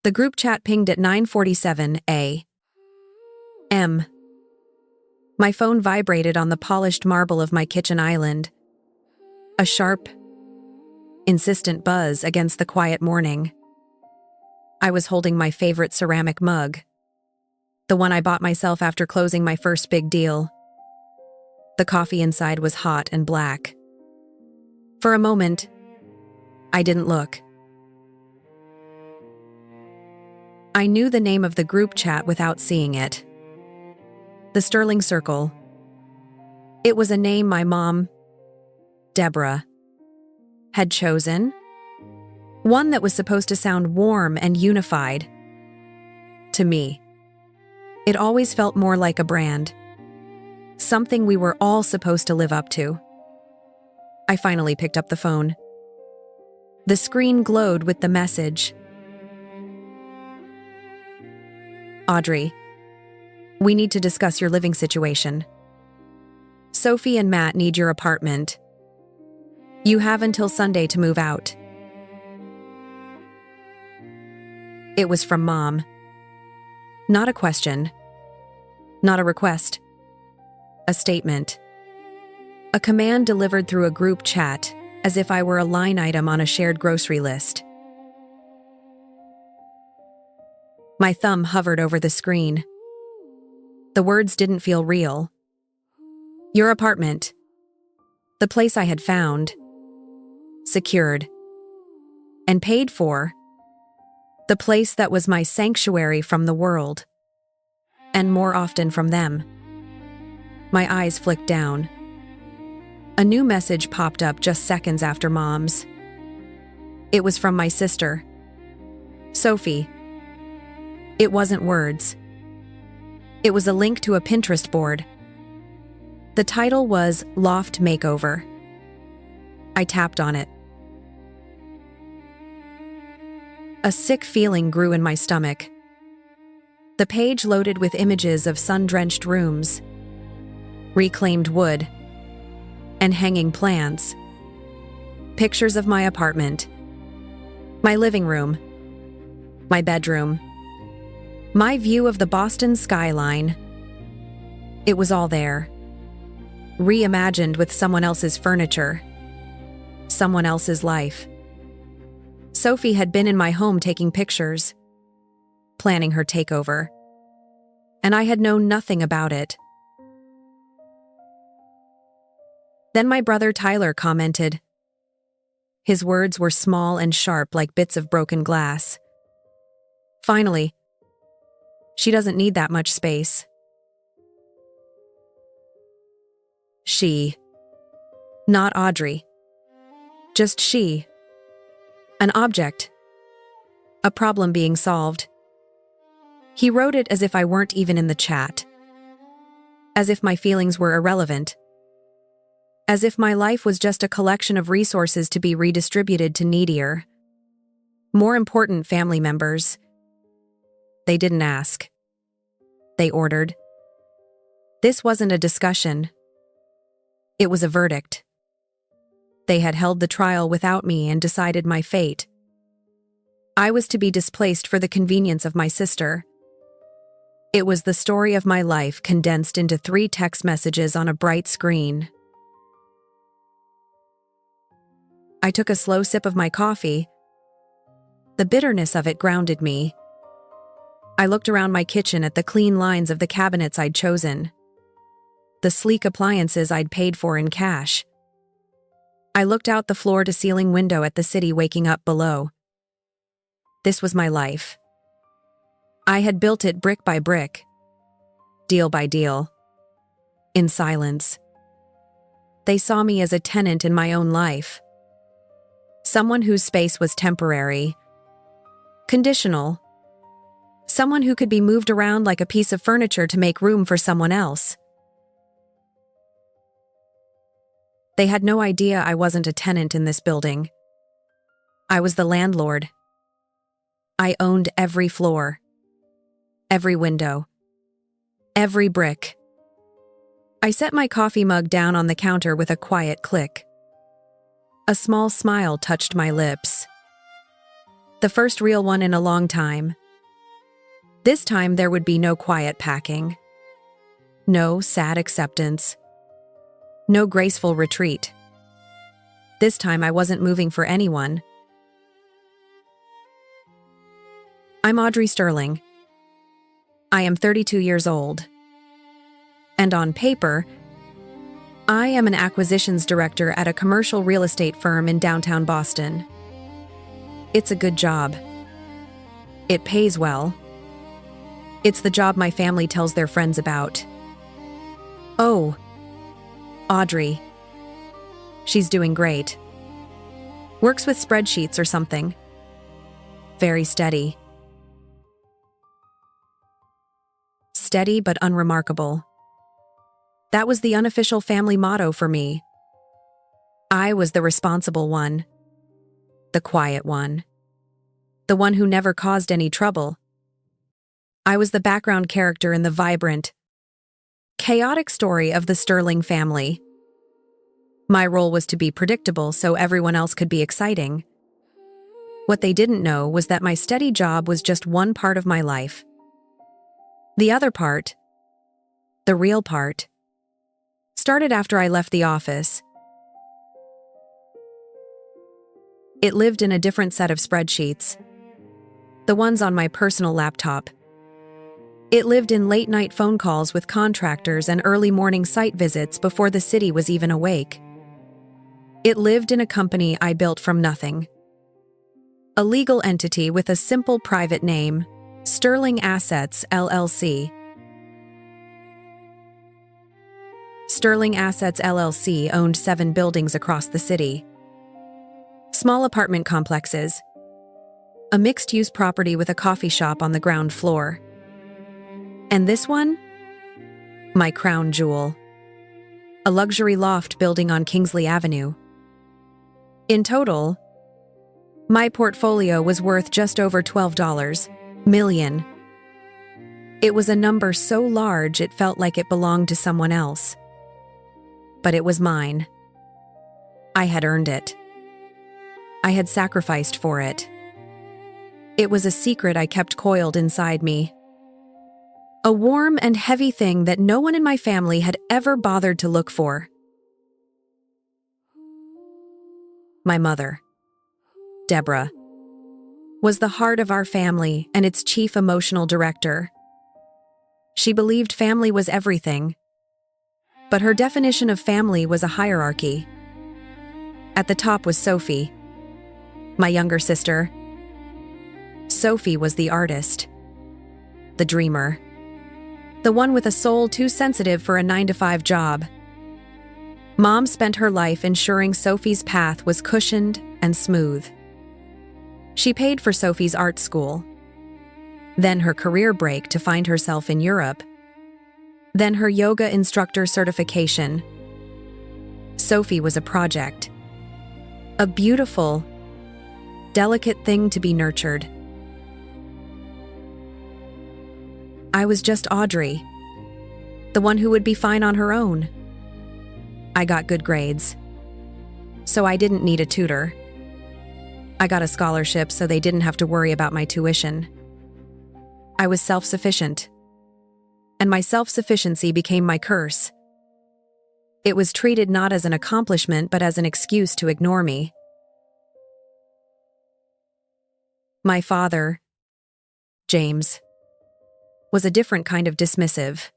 The group chat pinged at 9:47 a.m. My phone vibrated on the polished marble of my kitchen island. A sharp, insistent buzz against the quiet morning. I was holding my favorite ceramic mug, the one I bought myself after closing my first big deal. The coffee inside was hot and black. For a moment, I didn't look. I knew the name of the group chat without seeing it. The Sterling Circle. It was a name my mom, Deborah, had chosen. One that was supposed to sound warm and unified. To me, it always felt more like a brand. Something we were all supposed to live up to. I finally picked up the phone. The screen glowed with the message. Audrey, we need to discuss your living situation. Sophie and Matt need your apartment. You have until Sunday to move out. It was from Mom. Not a question. Not a request. A statement. A command delivered through a group chat, as if I were a line item on a shared grocery list. My thumb hovered over the screen. The words didn't feel real. Your apartment. The place I had found, secured, and paid for. The place that was my sanctuary from the world, and more often from them. My eyes flicked down. A new message popped up just seconds after Mom's. It was from my sister, Sophie. It wasn't words. It was a link to a Pinterest board. The title was Loft Makeover. I tapped on it. A sick feeling grew in my stomach. The page loaded with images of sun-drenched rooms, reclaimed wood, and hanging plants. Pictures of my apartment, my living room, my bedroom, my view of the Boston skyline. It was all there, reimagined with someone else's furniture, someone else's life. Sophie had been in my home taking pictures, planning her takeover, and I had known nothing about it. Then my brother Tyler commented. His words were small and sharp like bits of broken glass. Finally, she doesn't need that much space. She. Not Audrey. Just she. An object. A problem being solved. He wrote it as if I weren't even in the chat. As if my feelings were irrelevant. As if my life was just a collection of resources to be redistributed to needier, more important family members. They didn't ask. They ordered. This wasn't a discussion. It was a verdict. They had held the trial without me and decided my fate. I was to be displaced for the convenience of my sister. It was the story of my life condensed into 3 text messages on a bright screen. I took a slow sip of my coffee. The bitterness of it grounded me. I looked around my kitchen at the clean lines of the cabinets I'd chosen, the sleek appliances I'd paid for in cash. I looked out the floor-to-ceiling window at the city waking up below. This was my life. I had built it brick by brick, deal by deal, in silence. They saw me as a tenant in my own life. Someone whose space was temporary, conditional. Someone who could be moved around like a piece of furniture to make room for someone else. They had no idea I wasn't a tenant in this building. I was the landlord. I owned every floor, every window, every brick. I set my coffee mug down on the counter with a quiet click. A small smile touched my lips. The first real one in a long time. This time there would be no quiet packing. No sad acceptance. No graceful retreat. This time I wasn't moving for anyone. I'm Audrey Sterling. I am 32 years old. And on paper, I am an acquisitions director at a commercial real estate firm in downtown Boston. It's a good job. It pays well. It's the job my family tells their friends about. Oh, Audrey. She's doing great. Works with spreadsheets or something. Very steady. Steady but unremarkable. That was the unofficial family motto for me. I was the responsible one. The quiet one. The one who never caused any trouble. I was the background character in the vibrant, chaotic story of the Sterling family. My role was to be predictable so everyone else could be exciting. What they didn't know was that my steady job was just one part of my life. The other part, the real part, started after I left the office. It lived in a different set of spreadsheets. The ones on my personal laptop. It lived in late-night phone calls with contractors and early morning site visits before the city was even awake. It lived in a company I built from nothing. A legal entity with a simple private name, Sterling Assets, LLC. Sterling Assets, LLC owned 7 buildings across the city. Small apartment complexes. A mixed-use property with a coffee shop on the ground floor. And this one? My crown jewel. A luxury loft building on Kingsley Avenue. In total, my portfolio was worth just over $12 million. It was a number so large it felt like it belonged to someone else. But it was mine. I had earned it. I had sacrificed for it. It was a secret I kept coiled inside me. A warm and heavy thing that no one in my family had ever bothered to look for. My mother, Deborah, was the heart of our family and its chief emotional director. She believed family was everything, but her definition of family was a hierarchy. At the top was Sophie, my younger sister. Sophie was the artist, the dreamer, the one with a soul too sensitive for a 9-to-5 job. Mom spent her life ensuring Sophie's path was cushioned and smooth. She paid for Sophie's art school, then her career break to find herself in Europe, then her yoga instructor certification. Sophie was a project, a beautiful, delicate thing to be nurtured. I was just Audrey, the one who would be fine on her own. I got good grades, so I didn't need a tutor. I got a scholarship so they didn't have to worry about my tuition. I was self-sufficient, and my self-sufficiency became my curse. It was treated not as an accomplishment but as an excuse to ignore me. My father, James, was a different kind of dismissive.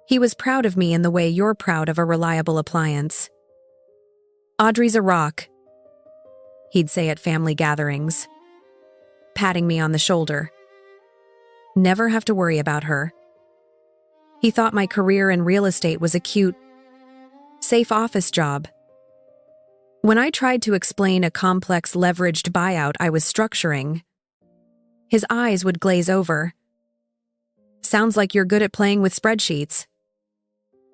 He was proud of me in the way you're proud of a reliable appliance. Audrey's a rock, he'd say at family gatherings, patting me on the shoulder. Never have to worry about her. He thought my career in real estate was a cute, safe office job. When I tried to explain a complex leveraged buyout I was structuring, his eyes would glaze over. Sounds like you're good at playing with spreadsheets.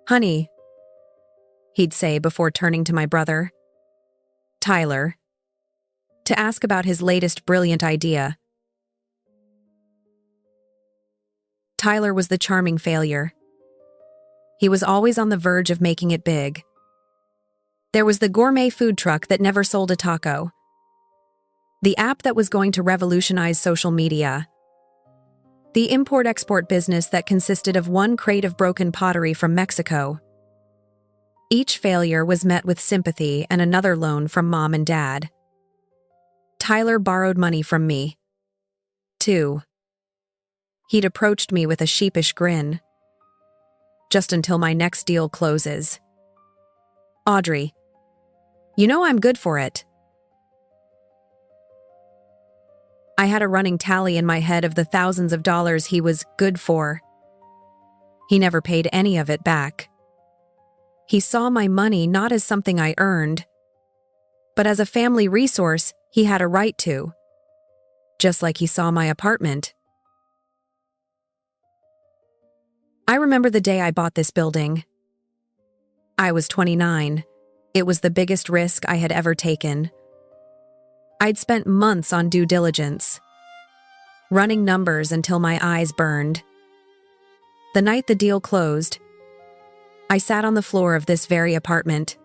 Honey, he'd say before turning to my brother, Tyler, to ask about his latest brilliant idea. Tyler was the charming failure. He was always on the verge of making it big. There was the gourmet food truck that never sold a taco. The app that was going to revolutionize social media. The import-export business that consisted of one crate of broken pottery from Mexico. Each failure was met with sympathy and another loan from Mom and Dad. Tyler borrowed money from me, too. He'd approached me with a sheepish grin. Just until my next deal closes. Audrey, you know I'm good for it. I had a running tally in my head of the thousands of dollars he was good for. He never paid any of it back. He saw my money not as something I earned, but as a family resource he had a right to, just like he saw my apartment. I remember the day I bought this building. I was 29. It was the biggest risk I had ever taken. I'd spent months on due diligence, running numbers until my eyes burned. The night the deal closed, I sat on the floor of this very apartment,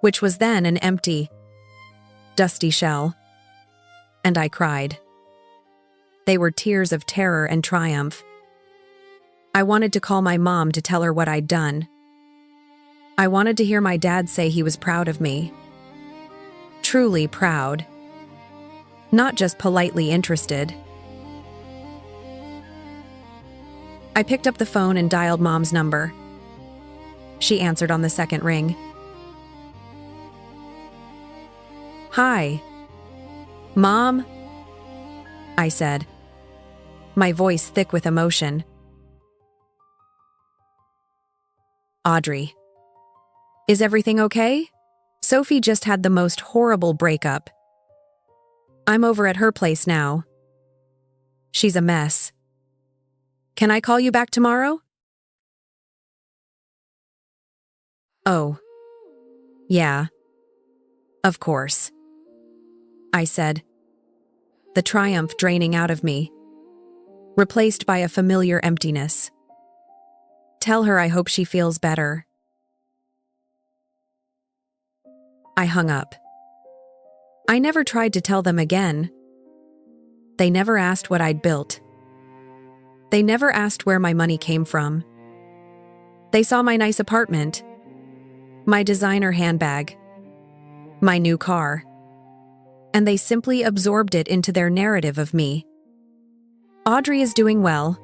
which was then an empty, dusty shell, and I cried. They were tears of terror and triumph. I wanted to call my mom to tell her what I'd done. I wanted to hear my dad say he was proud of me. Truly proud. Not just politely interested. I picked up the phone and dialed Mom's number. She answered on the second ring. Hi. Mom? I said, my voice thick with emotion. Audrey. Is everything okay? Sophie just had the most horrible breakup. I'm over at her place now. She's a mess. Can I call you back tomorrow? Oh. Yeah. Of course. I said, the triumph draining out of me, replaced by a familiar emptiness. Tell her I hope she feels better. I hung up. I never tried to tell them again. They never asked what I'd built. They never asked where my money came from. They saw my nice apartment, my designer handbag, my new car, and they simply absorbed it into their narrative of me. Audrey is doing well.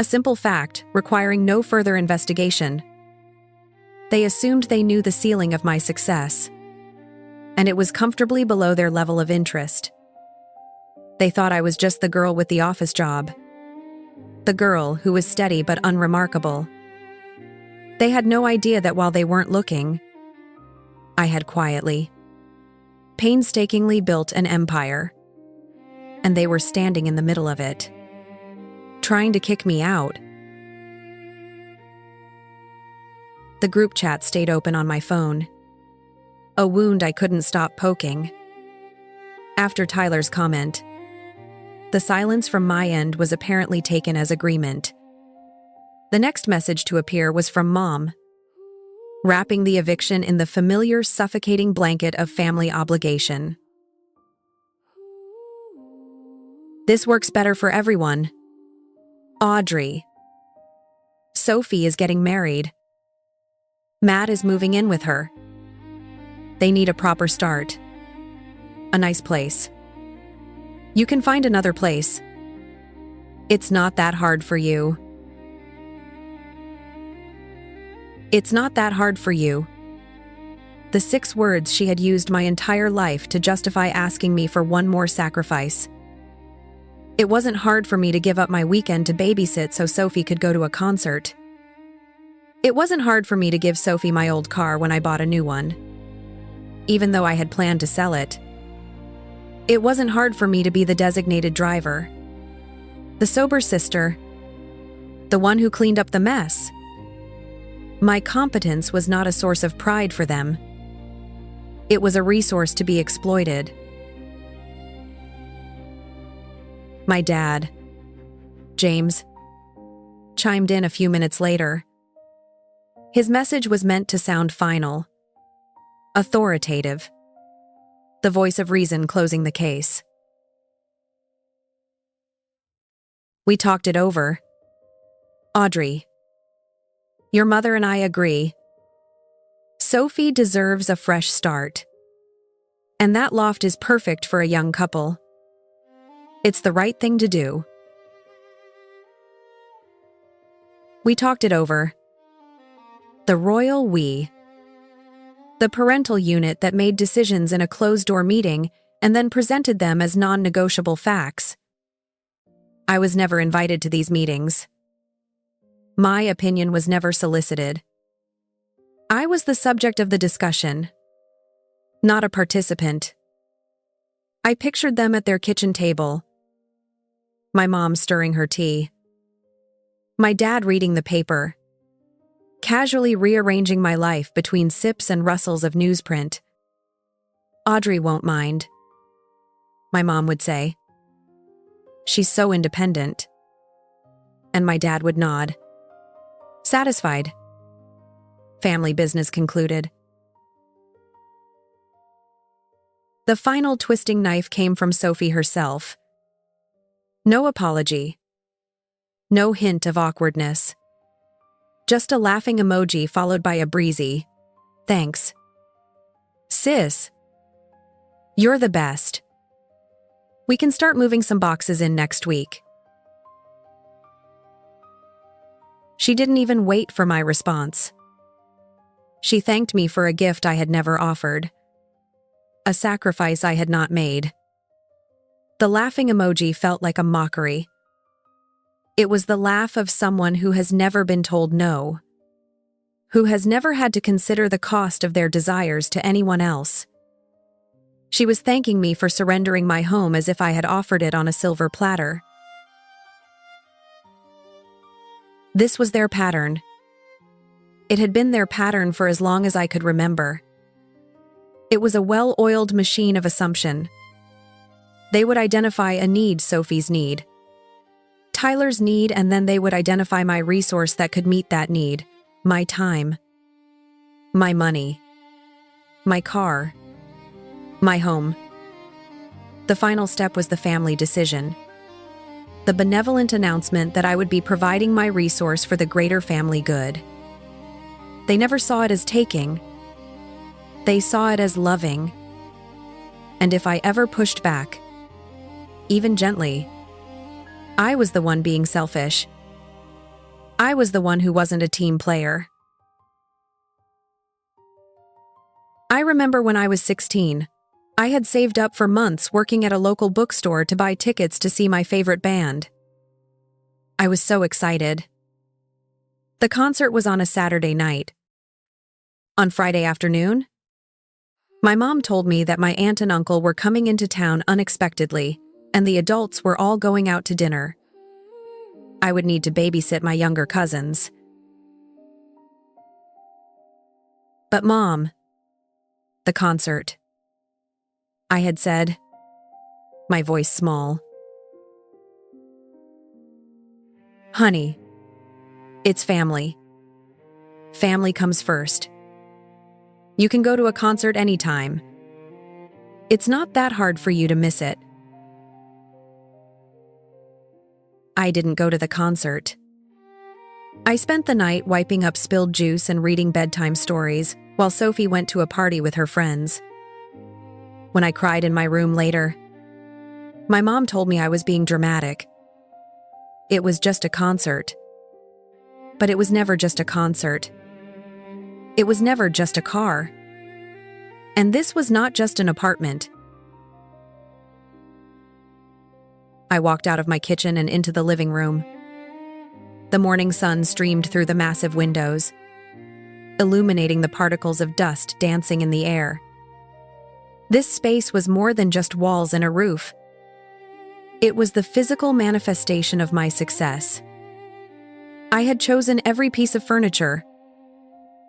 A simple fact requiring no further investigation. They assumed they knew the ceiling of my success, and it was comfortably below their level of interest. They thought I was just the girl with the office job, the girl who was steady but unremarkable. They had no idea that while they weren't looking, I had quietly, painstakingly built an empire, and they were standing in the middle of it, trying to kick me out. The group chat stayed open on my phone, a wound I couldn't stop poking. After Tyler's comment, the silence from my end was apparently taken as agreement. The next message to appear was from Mom, wrapping the eviction in the familiar, suffocating blanket of family obligation. This works better for everyone. Audrey. Sophie is getting married. Matt is moving in with her. They need a proper start. A nice place. You can find another place. It's not that hard for you. It's not that hard for you. The 6 words she had used my entire life to justify asking me for one more sacrifice. It wasn't hard for me to give up my weekend to babysit so Sophie could go to a concert. It wasn't hard for me to give Sophie my old car when I bought a new one, even though I had planned to sell it. It wasn't hard for me to be the designated driver, the sober sister, the one who cleaned up the mess. My competence was not a source of pride for them. It was a resource to be exploited. My dad, James, chimed in a few minutes later. His message was meant to sound final, authoritative. the voice of reason closing the case. We talked it over. Audrey, your mother and I agree. Sophie deserves a fresh start. And that loft is perfect for a young couple. It's the right thing to do. We talked it over. The royal we. The parental unit that made decisions in a closed-door meeting and then presented them as non-negotiable facts. I was never invited to these meetings. My opinion was never solicited. I was the subject of the discussion, not a participant. I pictured them at their kitchen table, my mom stirring her tea, my dad reading the paper, casually rearranging my life between sips and rustles of newsprint. Audrey won't mind, my mom would say. She's so independent. And my dad would nod. Satisfied. Family business concluded. The final twisting knife came from Sophie herself. No apology. No hint of awkwardness. Just a laughing emoji followed by a breezy, "Thanks. Sis, you're the best. We can start moving some boxes in next week." She didn't even wait for my response. She thanked me for a gift I had never offered. A sacrifice I had not made. The laughing emoji felt like a mockery. It was the laugh of someone who has never been told no. Who has never had to consider the cost of their desires to anyone else. She was thanking me for surrendering my home as if I had offered it on a silver platter. This was their pattern. It had been their pattern for as long as I could remember. It was a well-oiled machine of assumption. They would identify a need, Sophie's need, Tyler's need, and then they would identify my resource that could meet that need, my time, my money, my car, my home. The final step was the family decision. The benevolent announcement that I would be providing my resource for the greater family good. They never saw it as taking. They saw it as loving. And if I ever pushed back, even gently, I was the one being selfish. I was the one who wasn't a team player. I remember when I was 16, I had saved up for months working at a local bookstore to buy tickets to see my favorite band. I was so excited. The concert was on a Saturday night. On Friday afternoon, my mom told me that my aunt and uncle were coming into town unexpectedly, and the adults were all going out to dinner. I would need to babysit my younger cousins. But Mom, the concert, I had said, my voice small. Honey, it's family. Family comes first. You can go to a concert anytime. It's not that hard for you to miss it. I didn't go to the concert. I spent the night wiping up spilled juice and reading bedtime stories while Sophie went to a party with her friends. When I cried in my room later, my mom told me I was being dramatic. It was just a concert. But it was never just a concert. It was never just a car. And this was not just an apartment. I walked out of my kitchen and into the living room. The morning sun streamed through the massive windows, illuminating the particles of dust dancing in the air. This space was more than just walls and a roof. It was the physical manifestation of my success. I had chosen every piece of furniture,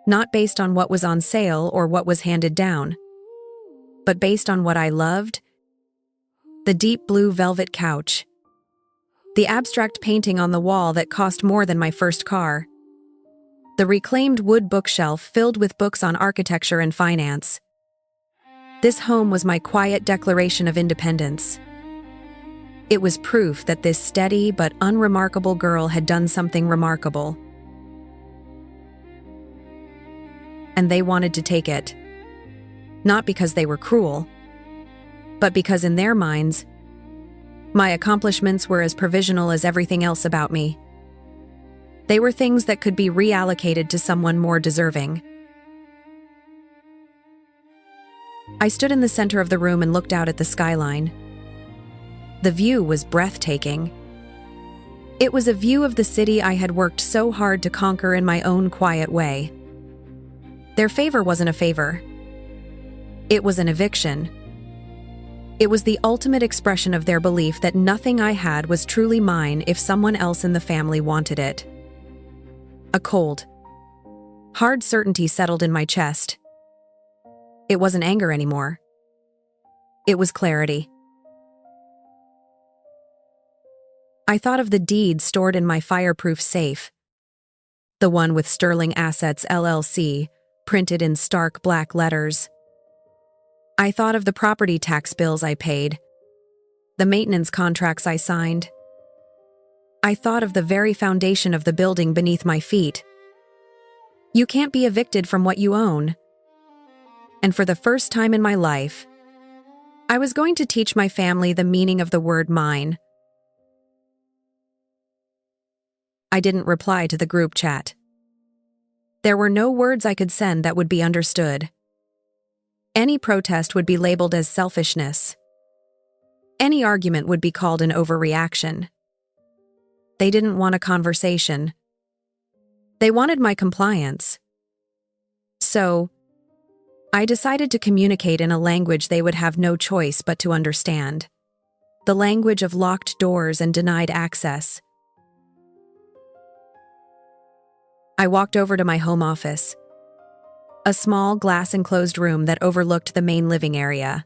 not based on what was on sale or what was handed down, but based on what I loved: the deep blue velvet couch, the abstract painting on the wall that cost more than my first car, the reclaimed wood bookshelf filled with books on architecture and finance, This home was my quiet declaration of independence. It was proof that this steady but unremarkable girl had done something remarkable. And they wanted to take it. Not because they were cruel, but because in their minds, my accomplishments were as provisional as everything else about me. They were things that could be reallocated to someone more deserving. I stood in the center of the room and looked out at the skyline. The view was breathtaking. It was a view of the city I had worked so hard to conquer in my own quiet way. Their favor wasn't a favor. It was an eviction. It was the ultimate expression of their belief that nothing I had was truly mine if someone else in the family wanted it. A cold, hard certainty settled in my chest. It wasn't anger anymore. It was clarity. I thought of the deed stored in my fireproof safe. The one with Sterling Assets LLC, printed in stark black letters. I thought of the property tax bills I paid, the maintenance contracts I signed. I thought of the very foundation of the building beneath my feet. You can't be evicted from what you own. And for the first time in my life, I was going to teach my family the meaning of the word mine. I didn't reply to the group chat. There were no words I could send that would be understood. Any protest would be labeled as selfishness. Any argument would be called an overreaction. They didn't want a conversation. They wanted my compliance. So, I decided to communicate in a language they would have no choice but to understand. The language of locked doors and denied access. I walked over to my home office, a small glass-enclosed room that overlooked the main living area.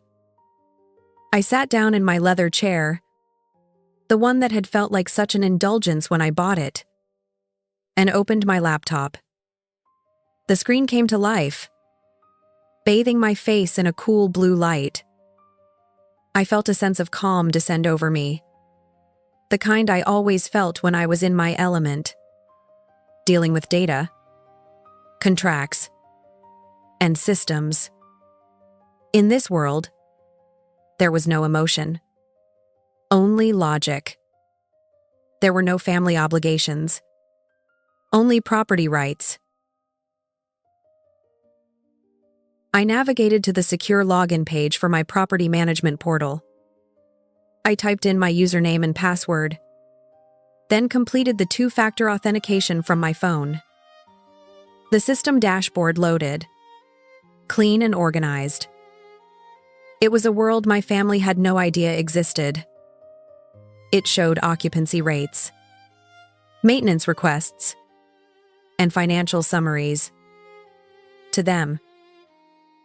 I sat down in my leather chair, the one that had felt like such an indulgence when I bought it, and opened my laptop. The screen came to life, bathing my face in a cool blue light. I felt a sense of calm descend over me, the kind I always felt when I was in my element, dealing with data, contracts, and systems. In this world, there was no emotion, only logic. There were no family obligations, only property rights. I navigated to the secure login page for my property management portal. I typed in my username and password, then completed the two-factor authentication from my phone. The system dashboard loaded, clean and organized. It was a world my family had no idea existed. It showed occupancy rates, maintenance requests, and financial summaries. To them,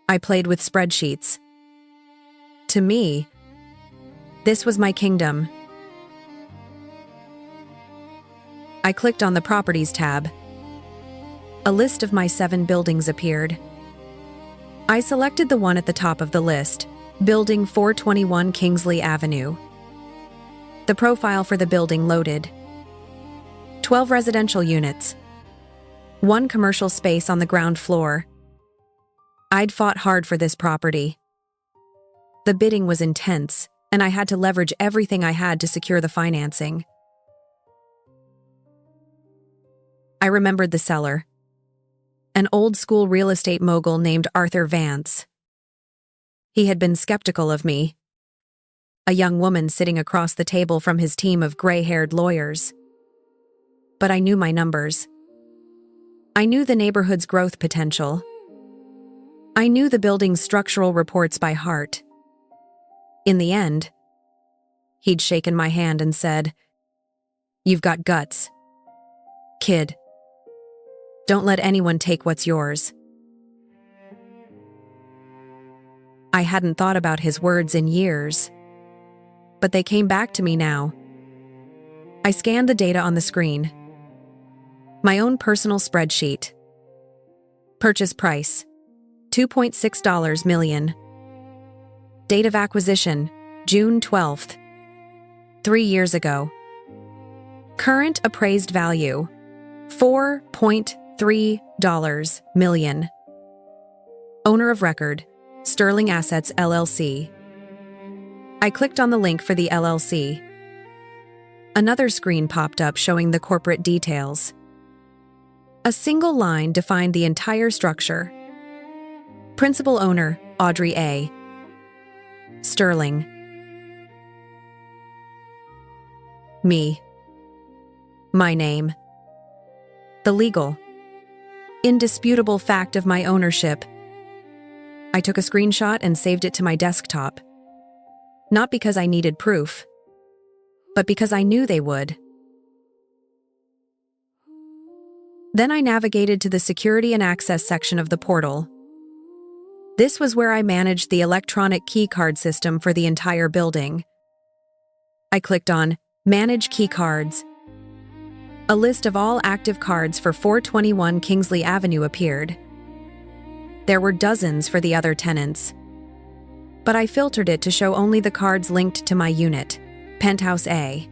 I played with spreadsheets. To me, this was my kingdom. I clicked on the Properties tab. A list of my 7 buildings appeared. I selected the one at the top of the list, Building 421 Kingsley Avenue. The profile for the building loaded. 12 residential units. 1 commercial space on the ground floor. I'd fought hard for this property. The bidding was intense, and I had to leverage everything I had to secure the financing. I remembered the seller, an old-school real estate mogul named Arthur Vance. He had been skeptical of me, a young woman sitting across the table from his team of gray-haired lawyers. But I knew my numbers. I knew the neighborhood's growth potential. I knew the building's structural reports by heart. In the end, he'd shaken my hand and said, "You've got guts. Kid, don't let anyone take what's yours." I hadn't thought about his words in years, but they came back to me now. I scanned the data on the screen. My own personal spreadsheet. Purchase price, $2.6 million. Date of acquisition, June 12th. 3 years ago. Current appraised value, $4.3 million. Owner of record, Sterling Assets LLC. I clicked on the link for the LLC. Another screen popped up showing the corporate details. A single line defined the entire structure. Principal owner, Audrey A. Sterling. Me. My name. The legal, indisputable fact of my ownership. I took a screenshot and saved it to my desktop. Not because I needed proof, but because I knew they would. Then I navigated to the Security and Access section of the portal. This was where I managed the electronic key card system for the entire building. I clicked on Manage Key Cards. A list of all active cards for 421 Kingsley Avenue appeared. There were dozens for the other tenants, but I filtered it to show only the cards linked to my unit, Penthouse A.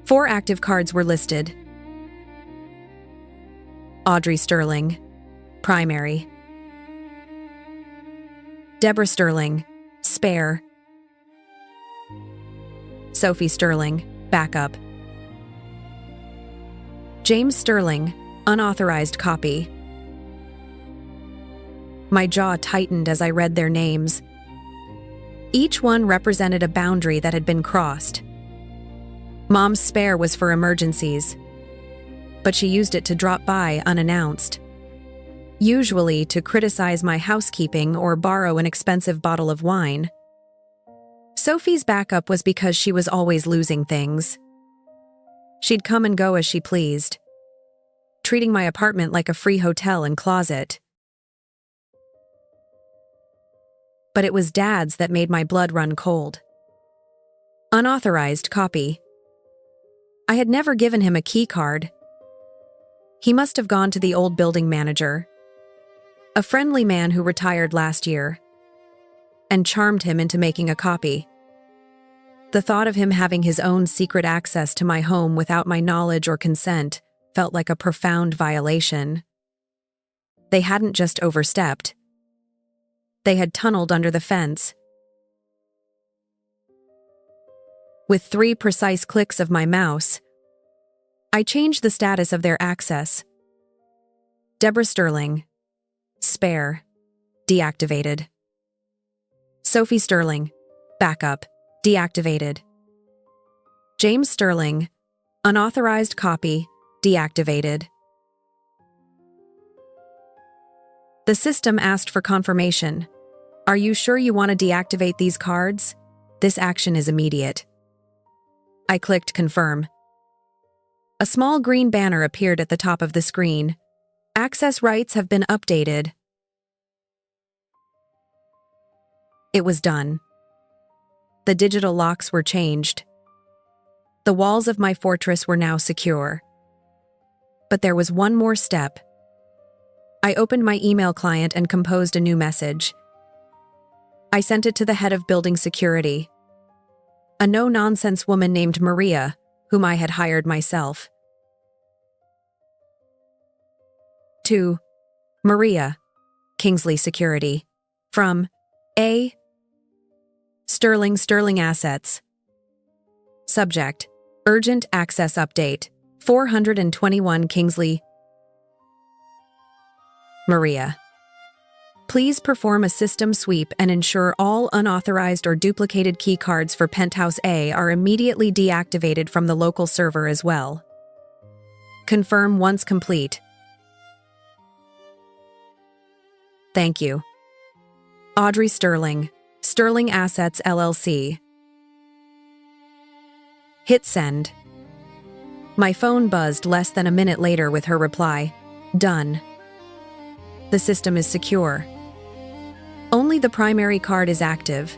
4 active cards were listed. Audrey Sterling, primary. Deborah Sterling, spare. Sophie Sterling, backup. James Sterling, unauthorized copy. My jaw tightened as I read their names. Each one represented a boundary that had been crossed. Mom's spare was for emergencies, but she used it to drop by unannounced. Usually to criticize my housekeeping or borrow an expensive bottle of wine. Sophie's backup was because she was always losing things. She'd come and go as she pleased, treating my apartment like a free hotel and closet. But it was Dad's that made my blood run cold. Unauthorized copy. I had never given him a key card. He must have gone to the old building manager, a friendly man who retired last year, and charmed him into making a copy. The thought of him having his own secret access to my home without my knowledge or consent felt like a profound violation. They hadn't just overstepped. They had tunneled under the fence. With 3 precise clicks of my mouse, I changed the status of their access. Deborah Sterling, spare, deactivated. Sophie Sterling, backup, deactivated. James Sterling, unauthorized copy, deactivated. The system asked for confirmation. Are you sure you want to deactivate these cards? This action is immediate. I clicked confirm. A small green banner appeared at the top of the screen. Access rights have been updated. It was done. The digital locks were changed. The walls of my fortress were now secure. But there was one more step. I opened my email client and composed a new message. I sent it to the head of building security, a no-nonsense woman named Maria, whom I had hired myself. To Maria, Kingsley Security. From A. Sterling Assets. Subject: Urgent Access Update. 421 Kingsley. Maria. Please perform a system sweep and ensure all unauthorized or duplicated key cards for Penthouse A are immediately deactivated from the local server as well. Confirm once complete. Thank you. Audrey Sterling, Sterling Assets LLC. Hit send. My phone buzzed less than a minute later with her reply. Done. The system is secure. Only the primary card is active.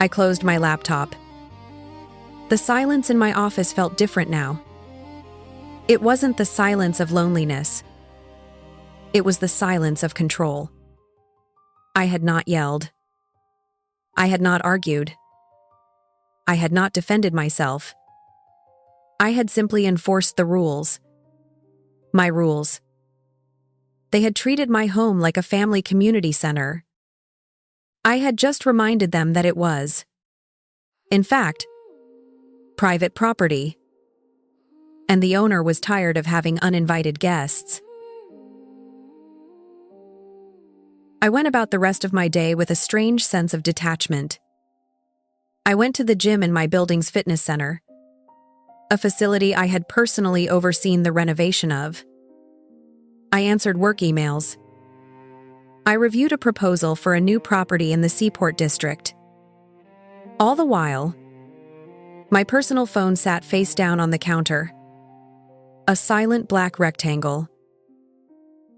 I closed my laptop. The silence in my office felt different now. It wasn't the silence of loneliness. It was the silence of control. I had not yelled. I had not argued. I had not defended myself. I had simply enforced the rules. My rules. They had treated my home like a family community center. I had just reminded them that it was, in fact, private property. And the owner was tired of having uninvited guests. I went about the rest of my day with a strange sense of detachment. I went to the gym in my building's fitness center, a facility I had personally overseen the renovation of. I answered work emails. I reviewed a proposal for a new property in the Seaport District. All the while, my personal phone sat face down on the counter. A silent black rectangle.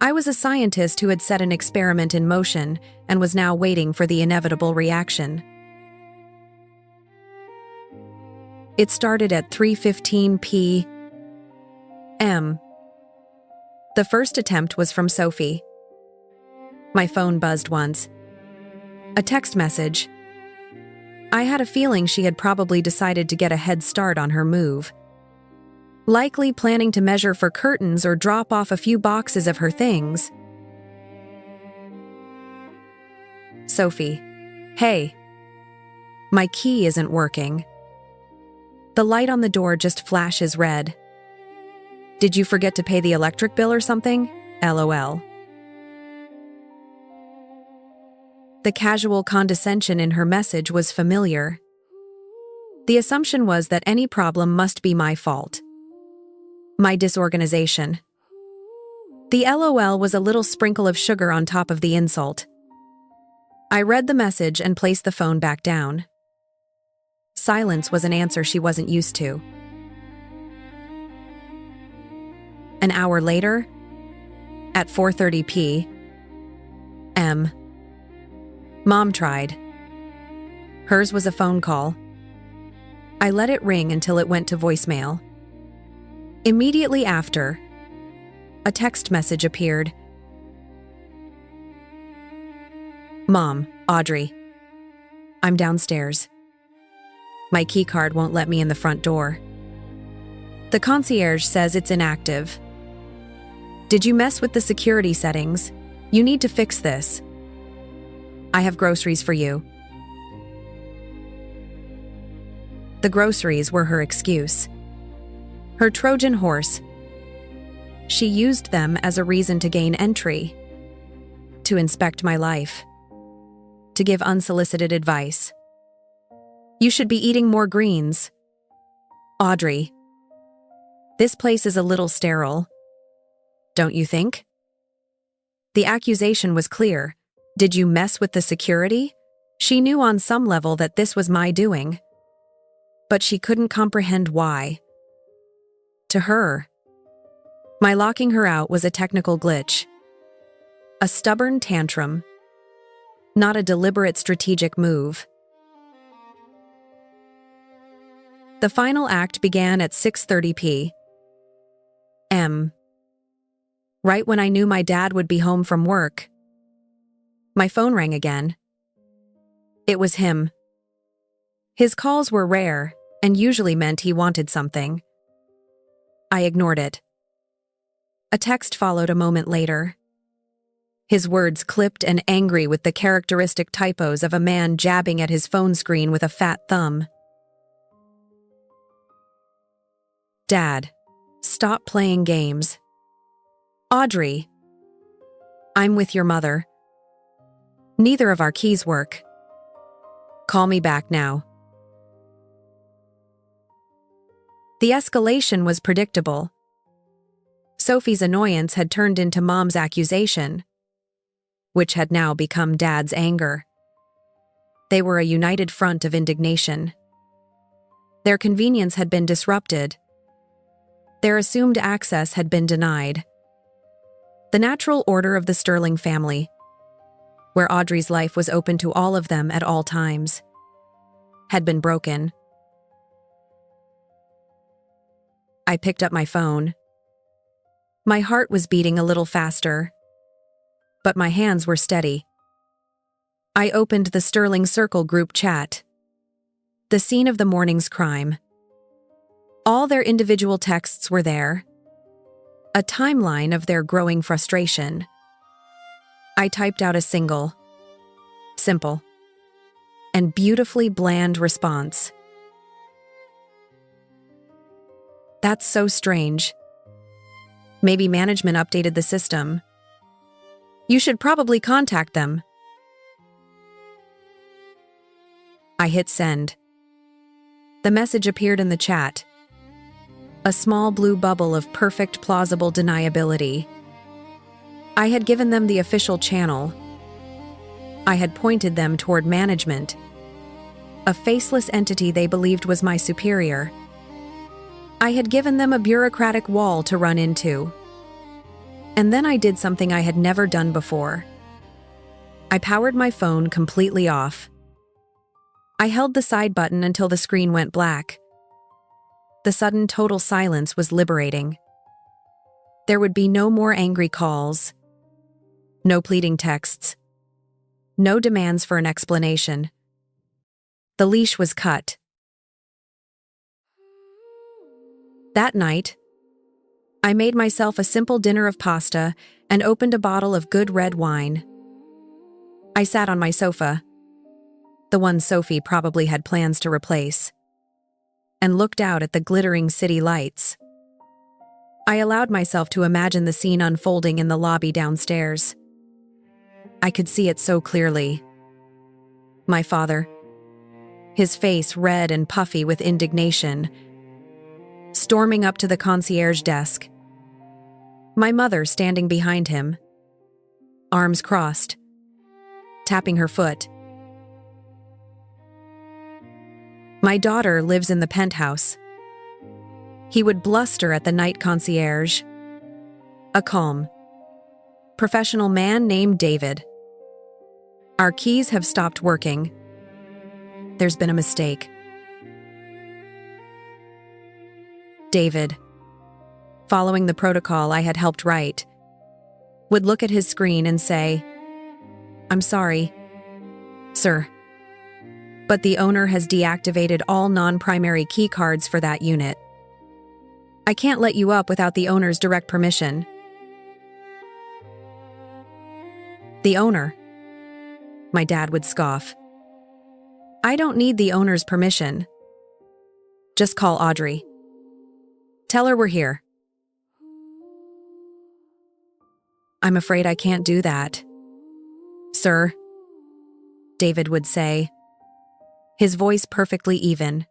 I was a scientist who had set an experiment in motion and was now waiting for the inevitable reaction. It started at 3:15 p.m. The first attempt was from Sophie. My phone buzzed once. A text message. I had a feeling she had probably decided to get a head start on her move. Likely planning to measure for curtains or drop off a few boxes of her things. Sophie. Hey. My key isn't working. The light on the door just flashes red. Did you forget to pay the electric bill or something? LOL. The casual condescension in her message was familiar. The assumption was that any problem must be my fault. My disorganization. The LOL was a little sprinkle of sugar on top of the insult. I read the message and placed the phone back down. Silence was an answer she wasn't used to. An hour later, at 4:30 p.m., Mom tried. Hers was a phone call. I let it ring until it went to voicemail. Immediately after, a text message appeared. Mom, Audrey. I'm downstairs. My keycard won't let me in the front door. The concierge says it's inactive. Did you mess with the security settings? You need to fix this. I have groceries for you. The groceries were her excuse. Her Trojan horse. She used them as a reason to gain entry. To inspect my life. To give unsolicited advice. You should be eating more greens. Audrey. This place is a little sterile. Don't you think? The accusation was clear. Did you mess with the security? She knew on some level that this was my doing. But she couldn't comprehend why. To her, my locking her out was a technical glitch. A stubborn tantrum. Not a deliberate strategic move. The final act began at 6:30 p.m. Right when I knew my dad would be home from work. My phone rang again. It was him. His calls were rare and usually meant he wanted something. I ignored it. A text followed a moment later. His words clipped and angry with the characteristic typos of a man jabbing at his phone screen with a fat thumb. Dad, stop playing games. Audrey. I'm with your mother. Neither of our keys work. Call me back now. The escalation was predictable. Sophie's annoyance had turned into Mom's accusation, which had now become Dad's anger. They were a united front of indignation. Their convenience had been disrupted. Their assumed access had been denied. The natural order of the Sterling family, where Audrey's life was open to all of them at all times, had been broken. I picked up my phone. My heart was beating a little faster. but my hands were steady. I opened the Sterling Circle group chat. The scene of the morning's crime. All their individual texts were there. A timeline of their growing frustration. I typed out a single, simple, and beautifully bland response. That's so strange. Maybe management updated the system. You should probably contact them. I hit send. The message appeared in the chat. A small blue bubble of perfect plausible deniability. I had given them the official channel. I had pointed them toward management, a faceless entity they believed was my superior. I had given them a bureaucratic wall to run into. And then I did something I had never done before. I powered my phone completely off. I held the side button until the screen went black. The sudden total silence was liberating. There would be no more angry calls, no pleading texts, no demands for an explanation. The leash was cut. That night, I made myself a simple dinner of pasta and opened a bottle of good red wine. I sat on my sofa, the one Sophie probably had plans to replace, and looked out at the glittering city lights. I allowed myself to imagine the scene unfolding in the lobby downstairs. I could see it so clearly. My father, his face red and puffy with indignation, storming up to the concierge desk. My mother standing behind him, arms crossed, tapping her foot. My daughter lives in the penthouse. He would bluster at the night concierge. A calm, professional man named David. Our keys have stopped working. There's been a mistake. David, following the protocol I had helped write, would look at his screen and say, "I'm sorry, sir, but the owner has deactivated all non-primary key cards for that unit. I can't let you up without the owner's direct permission." The owner? My dad would scoff. I don't need the owner's permission. Just call Audrey. Tell her we're here. I'm afraid I can't do that, sir, David would say, his voice perfectly even.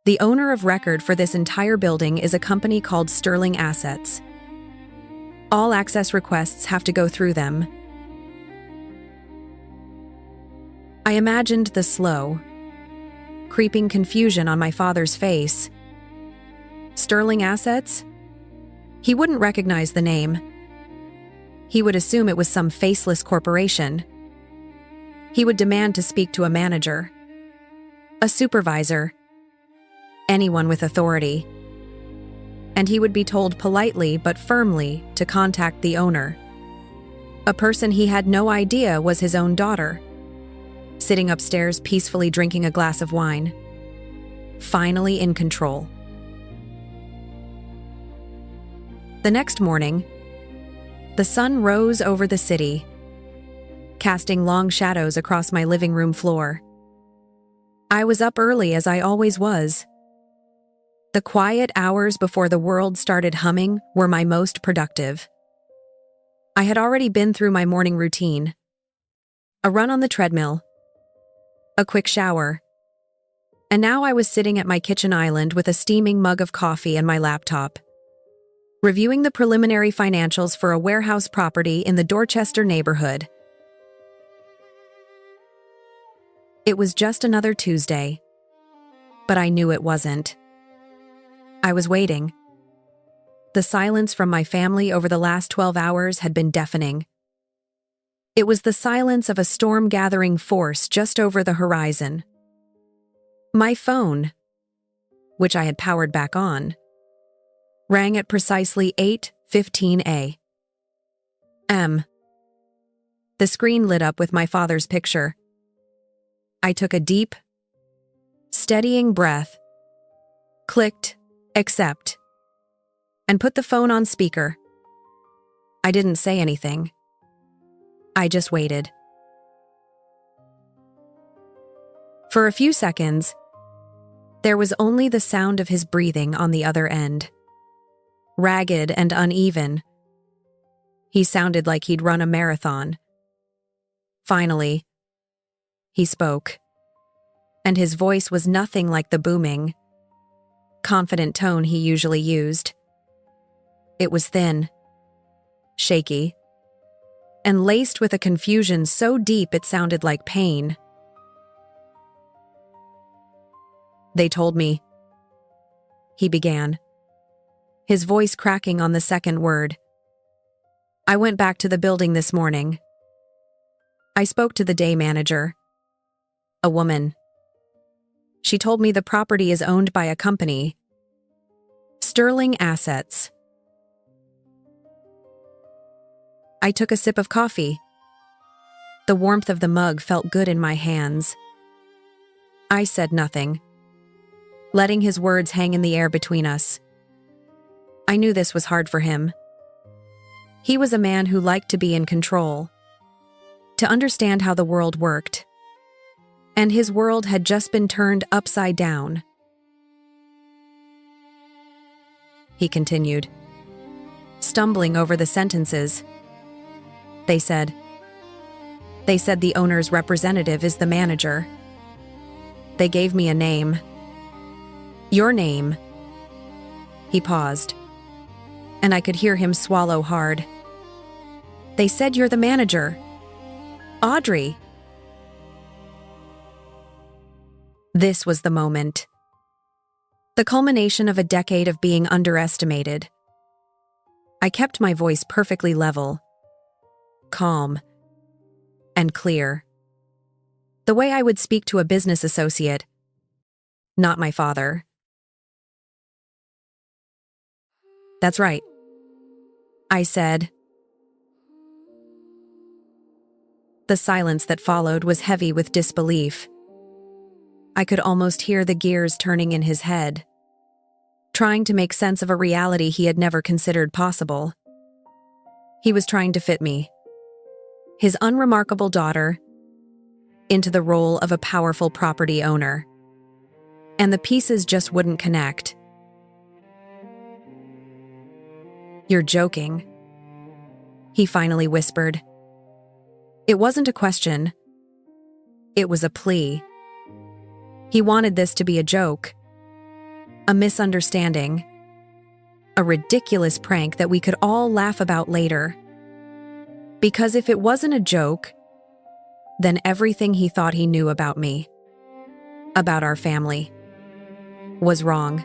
The owner of record for this entire building is a company called Sterling Assets. All access requests have to go through them. I imagined the slow, creeping confusion on my father's face. Sterling Assets? He wouldn't recognize the name. He would assume it was some faceless corporation. He would demand to speak to a manager, a supervisor, anyone with authority. And he would be told politely but firmly to contact the owner, a person he had no idea was his own daughter, sitting upstairs peacefully drinking a glass of wine, finally in control. The next morning, the sun rose over the city, casting long shadows across my living room floor. I was up early as I always was. The quiet hours before the world started humming were my most productive. I had already been through my morning routine. A run on the treadmill, a quick shower, and now I was sitting at my kitchen island with a steaming mug of coffee and my laptop, reviewing the preliminary financials for a warehouse property in the Dorchester neighborhood. It was just another Tuesday, but I knew it wasn't. I was waiting. The silence from my family over the last 12 hours had been deafening. It was the silence of a storm-gathering force just over the horizon. My phone, which I had powered back on, rang at precisely 8:15 a.m. The screen lit up with my father's picture. I took a deep, steadying breath, clicked accept, and put the phone on speaker. I didn't say anything. I just waited. For a few seconds, there was only the sound of his breathing on the other end. Ragged and uneven. He sounded like he'd run a marathon. Finally, he spoke, and his voice was nothing like the booming, confident tone he usually used. It was thin, shaky, and laced with a confusion so deep it sounded like pain. "They told me," he began, his voice cracking on the second word. "I went back to the building this morning. I spoke to the day manager, a woman. She told me the property is owned by a company, Sterling Assets." I took a sip of coffee. The warmth of the mug felt good in my hands. I said nothing, letting his words hang in the air between us. I knew this was hard for him. He was a man who liked to be in control, to understand how the world worked. And his world had just been turned upside down. He continued, stumbling over the sentences. They said the owner's representative is the manager. They gave me a name. Your name. He paused, and I could hear him swallow hard. They said you're the manager. Audrey. This was the moment. The culmination of a decade of being underestimated. I kept my voice perfectly level, calm, and clear. The way I would speak to a business associate, not my father. "That's right," I said. The silence that followed was heavy with disbelief. I could almost hear the gears turning in his head, trying to make sense of a reality he had never considered possible. He was trying to fit me, his unremarkable daughter, into the role of a powerful property owner. And the pieces just wouldn't connect. "You're joking," he finally whispered. It wasn't a question. It was a plea. He wanted this to be a joke, a misunderstanding, a ridiculous prank that we could all laugh about later. Because if it wasn't a joke, then everything he thought he knew about me, about our family, was wrong.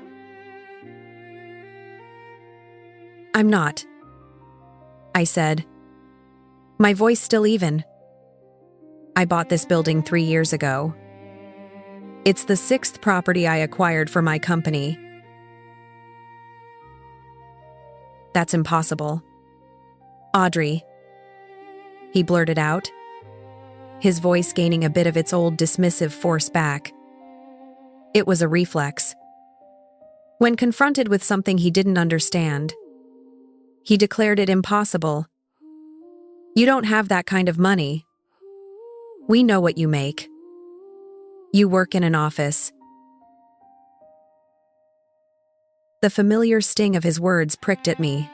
"I'm not," I said, my voice still even. "I bought this building 3 years ago. It's the 6th property I acquired for my company." "That's impossible. Audrey," he blurted out, his voice gaining a bit of its old dismissive force back. It was a reflex. When confronted with something he didn't understand, he declared it impossible. "You don't have that kind of money. We know what you make. You work in an office." The familiar sting of his words pricked at me,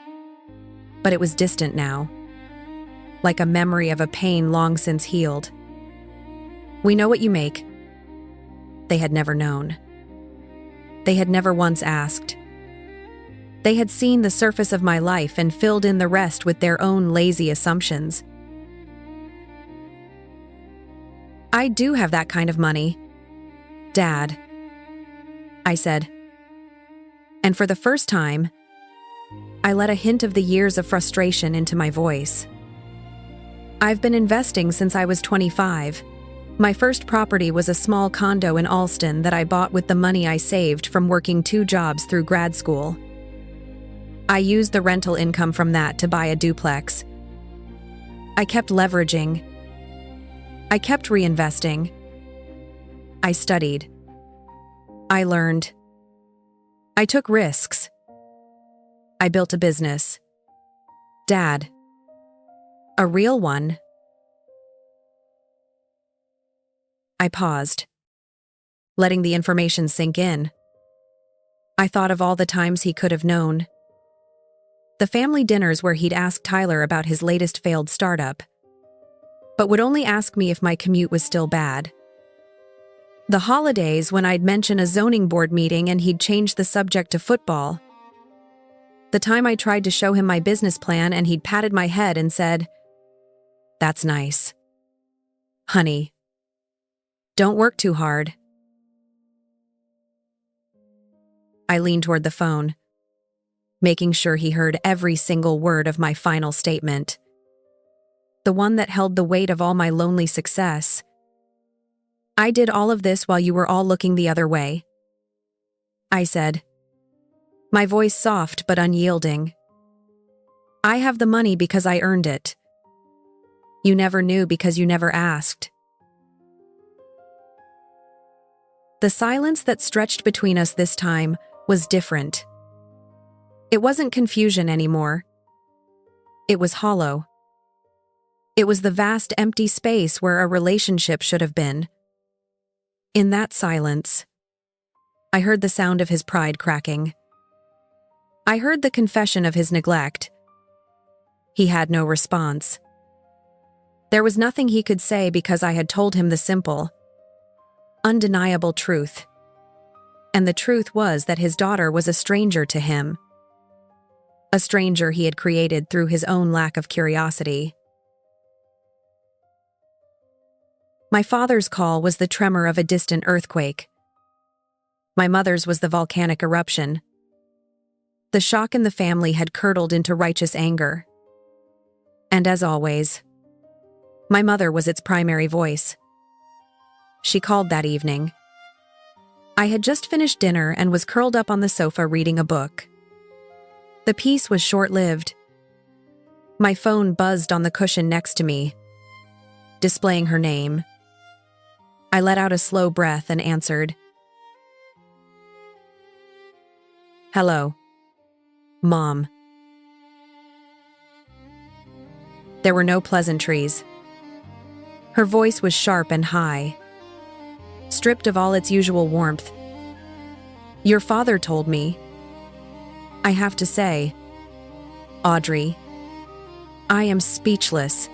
but it was distant now, like a memory of a pain long since healed. "We know what you make." They had never known. They had never once asked. They had seen the surface of my life and filled in the rest with their own lazy assumptions. "I do have that kind of money, Dad," I said. And for the first time, I let a hint of the years of frustration into my voice. "I've been investing since I was 25. My first property was a small condo in Alston that I bought with the money I saved from working 2 jobs through grad school. I used the rental income from that to buy a duplex. I kept leveraging, I kept reinvesting. I studied. I learned. I took risks. I built a business. Dad. A real one. I paused, letting the information sink in. I thought of all the times he could have known. The family dinners where he'd ask Tyler about his latest failed startup, but would only ask me if my commute was still bad. The holidays when I'd mention a zoning board meeting and he'd change the subject to football. The time I tried to show him my business plan and he'd patted my head and said, "That's nice. Honey, don't work too hard." I leaned toward the phone, making sure he heard every single word of my final statement. The one that held the weight of all my lonely success. "I did all of this while you were all looking the other way," I said, my voice soft but unyielding. "I have the money because I earned it. You never knew because you never asked." The silence that stretched between us this time was different. It wasn't confusion anymore. It was hollow. It was the vast empty space where a relationship should have been. In that silence, I heard the sound of his pride cracking. I heard the confession of his neglect. He had no response. There was nothing he could say because I had told him the simple, undeniable truth. And the truth was that his daughter was a stranger to him. A stranger he had created through his own lack of curiosity. My father's call was the tremor of a distant earthquake. My mother's was the volcanic eruption. The shock in the family had curdled into righteous anger. And as always, my mother was its primary voice. She called that evening. I had just finished dinner and was curled up on the sofa reading a book. The peace was short-lived. My phone buzzed on the cushion next to me, displaying her name. I let out a slow breath and answered. "Hello, Mom." There were no pleasantries. Her voice was sharp and high, stripped of all its usual warmth. "Your father told me. I have to say, Audrey, I am speechless.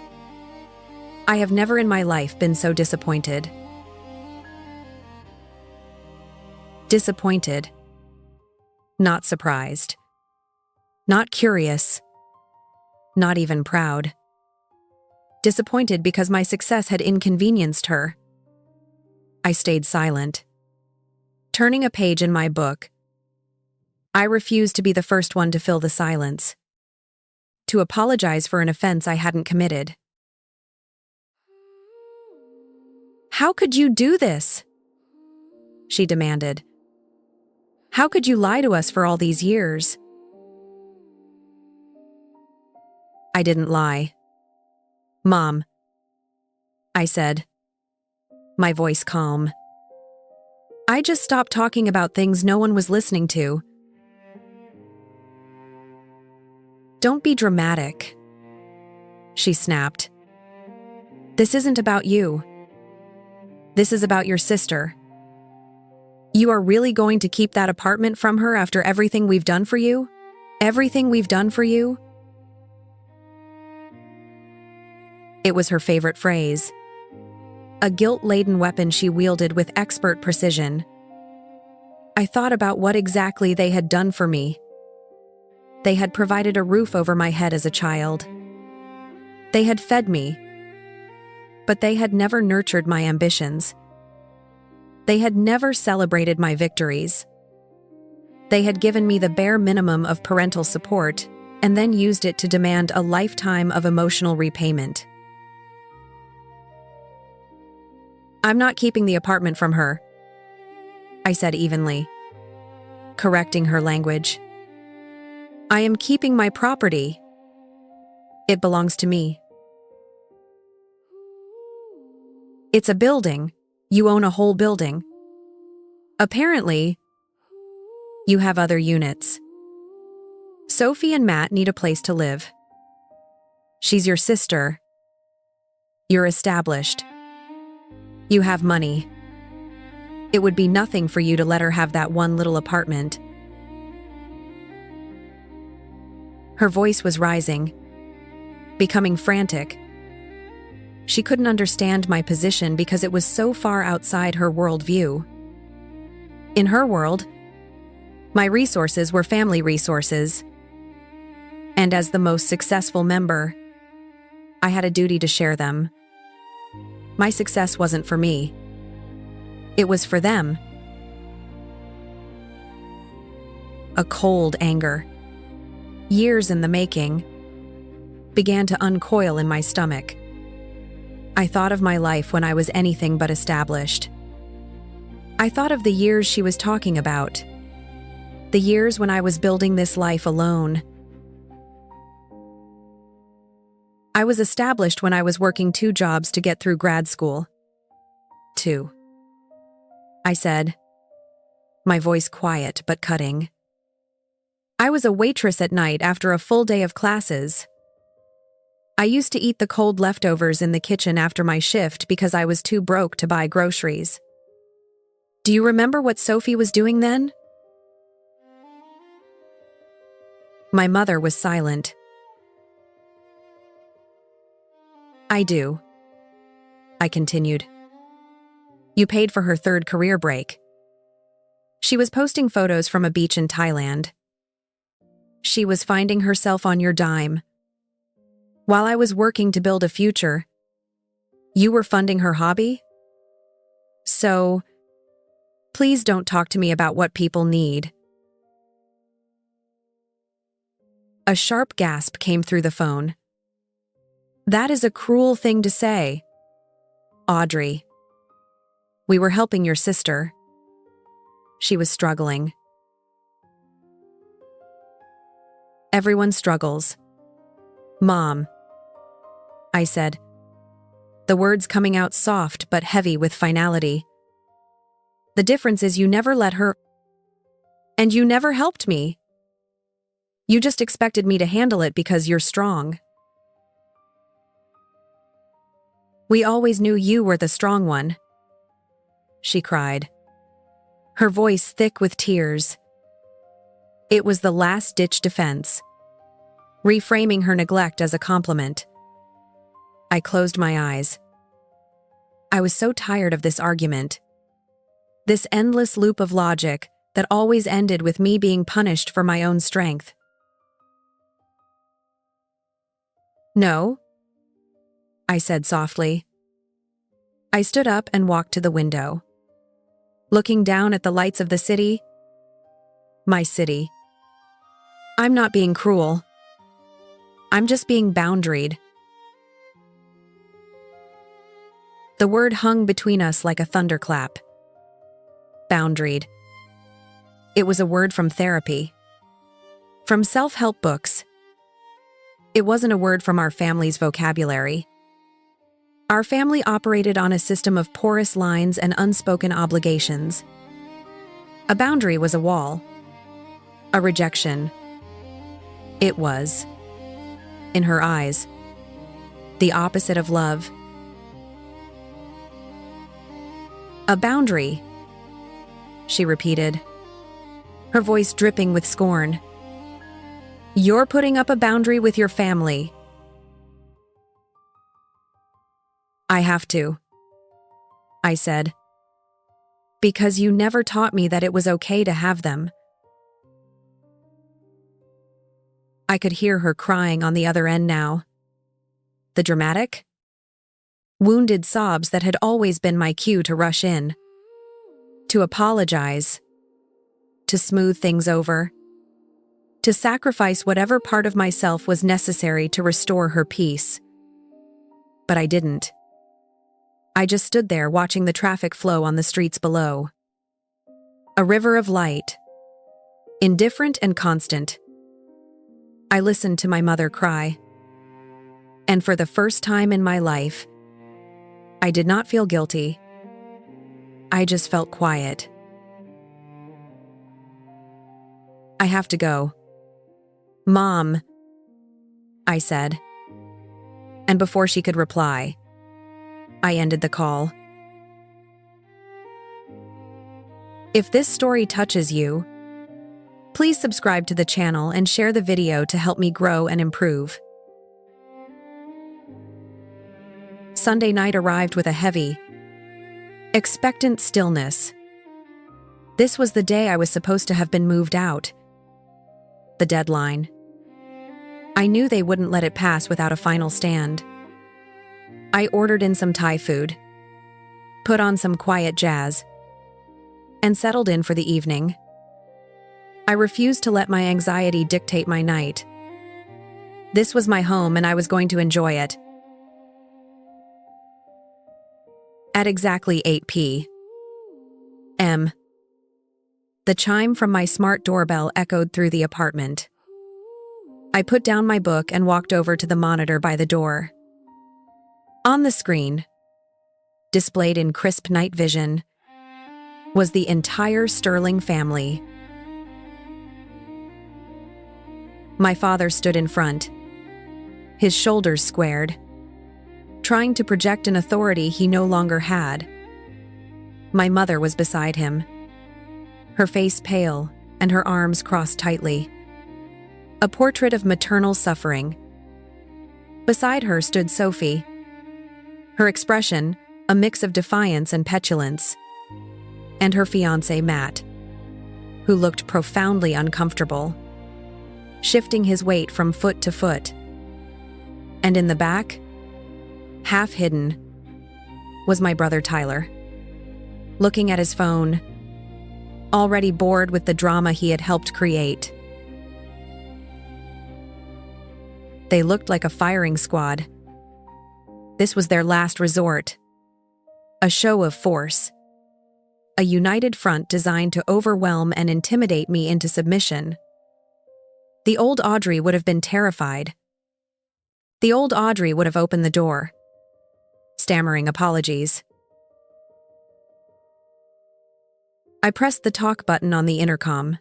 I have never in my life been so disappointed." Disappointed. Not surprised. Not curious. Not even proud. Disappointed because my success had inconvenienced her. I stayed silent, turning a page in my book. I refused to be the first one to fill the silence, to apologize for an offense I hadn't committed. "How could you do this?" she demanded. "How could you lie to us for all these years?" I didn't lie. "Mom," I said, my voice calm. "I just stopped talking about things no one was listening to." "Don't be dramatic," she snapped. "This isn't about you. This is about your sister. You are really going to keep that apartment from her after everything we've done for you? Everything we've done for you?" It was her favorite phrase, a guilt-laden weapon she wielded with expert precision. I thought about what exactly they had done for me. They had provided a roof over my head as a child. They had fed me, but they had never nurtured my ambitions. They had never celebrated my victories. They had given me the bare minimum of parental support and then used it to demand a lifetime of emotional repayment. "I'm not keeping the apartment from her," I said evenly, correcting her language. "I am keeping my property. It belongs to me." It's a building. You own a whole building. Apparently, you have other units. Sophie and Matt need a place to live. She's your sister. You're established. You have money. It would be nothing for you to let her have that one little apartment. Her voice was rising, becoming frantic. She couldn't understand my position because it was so far outside her worldview. In her world, my resources were family resources. And as the most successful member, I had a duty to share them. My success wasn't for me. It was for them. A cold anger, years in the making, began to uncoil in my stomach. I thought of my life when I was anything but established. I thought of the years she was talking about. The years when I was building this life alone. I was established when I was working 2 jobs to get through grad school. 2. I said, my voice quiet but cutting. I was a waitress at night after a full day of classes. I used to eat the cold leftovers in the kitchen after my shift because I was too broke to buy groceries. Do you remember what Sophie was doing then? My mother was silent. I do. I continued. You paid for her 3rd career break. She was posting photos from a beach in Thailand. She was finding herself on your dime. While I was working to build a future, you were funding her hobby? So, please don't talk to me about what people need. A sharp gasp came through the phone. That is a cruel thing to say. Audrey. We were helping your sister. She was struggling. Everyone struggles. Mom. I said, the words coming out soft but heavy with finality. The difference is you never let her, and you never helped me. You just expected me to handle it because you're strong. We always knew you were the strong one, she cried, her voice thick with tears. It was the last-ditch defense, reframing her neglect as a compliment. I closed my eyes. I was so tired of this argument, this endless loop of logic that always ended with me being punished for my own strength. No, I said softly. I stood up and walked to the window, looking down at the lights of the city. My city. I'm not being cruel. I'm just being boundaried. The word hung between us like a thunderclap. Boundaried. It was a word from therapy, from self-help books. It wasn't a word from our family's vocabulary. Our family operated on a system of porous lines and unspoken obligations. A boundary was a wall, a rejection. It was, in her eyes, the opposite of love. A boundary, she repeated, her voice dripping with scorn. You're putting up a boundary with your family. I have to, I said, because you never taught me that it was okay to have them. I could hear her crying on the other end now. The dramatic, wounded sobs that had always been my cue to rush in, to apologize, to smooth things over, to sacrifice whatever part of myself was necessary to restore her peace. But I didn't. I just stood there watching the traffic flow on the streets below. A river of light, indifferent and constant. I listened to my mother cry. And for the first time in my life, I did not feel guilty. I just felt quiet. I have to go. Mom, I said. And before she could reply, I ended the call. If this story touches you, please subscribe to the channel and share the video to help me grow and improve. Sunday night arrived with a heavy, expectant stillness. This was the day I was supposed to have been moved out. The deadline. I knew they wouldn't let it pass without a final stand. I ordered in some Thai food, put on some quiet jazz, and settled in for the evening. I refused to let my anxiety dictate my night. This was my home and I was going to enjoy it. At exactly 8 p.m., the chime from my smart doorbell echoed through the apartment. I put down my book and walked over to the monitor by the door. On the screen, displayed in crisp night vision, was the entire Sterling family. My father stood in front, his shoulders squared, trying to project an authority he no longer had. My mother was beside him, her face pale and her arms crossed tightly. A portrait of maternal suffering. Beside her stood Sophie, her expression a mix of defiance and petulance, and her fiancé Matt, who looked profoundly uncomfortable, shifting his weight from foot to foot. And in the back, half hidden, was my brother Tyler, looking at his phone, already bored with the drama he had helped create. They looked like a firing squad. This was their last resort. A show of force. A united front designed to overwhelm and intimidate me into submission. The old Audrey would have been terrified. The old Audrey would have opened the door, stammering apologies. I pressed the talk button on the intercom.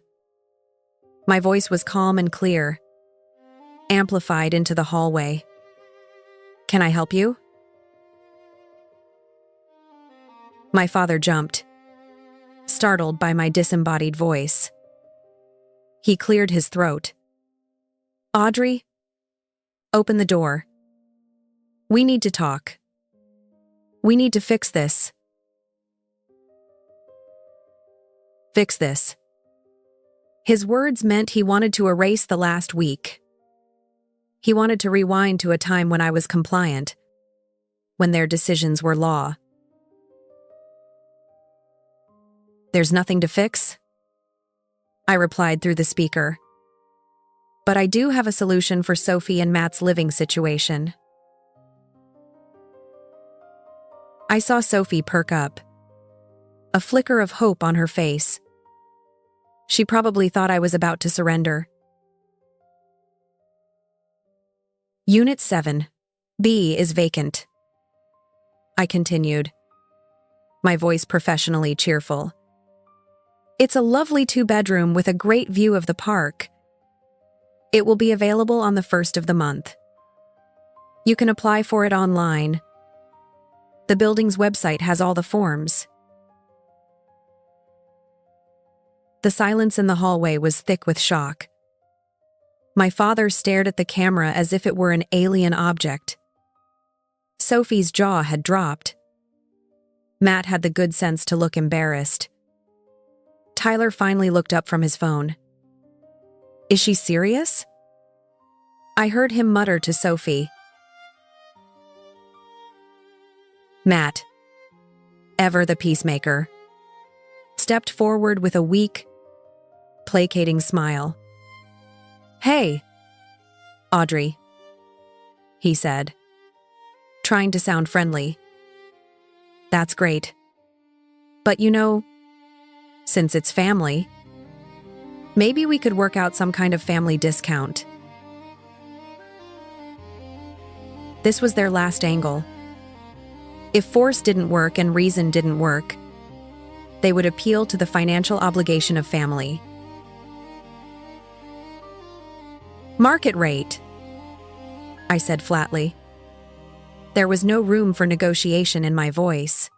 My voice was calm and clear, amplified into the hallway. "Can I help you?" My father jumped, startled by my disembodied voice. He cleared his throat. "Audrey, open the door. We need to talk. We need to fix this." Fix this. His words meant he wanted to erase the last week. He wanted to rewind to a time when I was compliant, when their decisions were law. "There's nothing to fix?" I replied through the speaker. "But I do have a solution for Sophie and Matt's living situation." I saw Sophie perk up, a flicker of hope on her face. She probably thought I was about to surrender. "Unit 7B is vacant," I continued, my voice professionally cheerful. "It's a lovely 2-bedroom with a great view of the park. It will be available on the 1st of the month. You can apply for it online. The building's website has all the forms." The silence in the hallway was thick with shock. My father stared at the camera as if it were an alien object. Sophie's jaw had dropped. Matt had the good sense to look embarrassed. Tyler finally looked up from his phone. "Is she serious?" I heard him mutter to Sophie. Matt, ever the peacemaker, stepped forward with a weak, placating smile. "Hey, Audrey," he said, trying to sound friendly. "That's great. But you know, since it's family, maybe we could work out some kind of family discount." This was their last angle. If force didn't work and reason didn't work, they would appeal to the financial obligation of family. Market rate, I said flatly. There was no room for negotiation in my voice.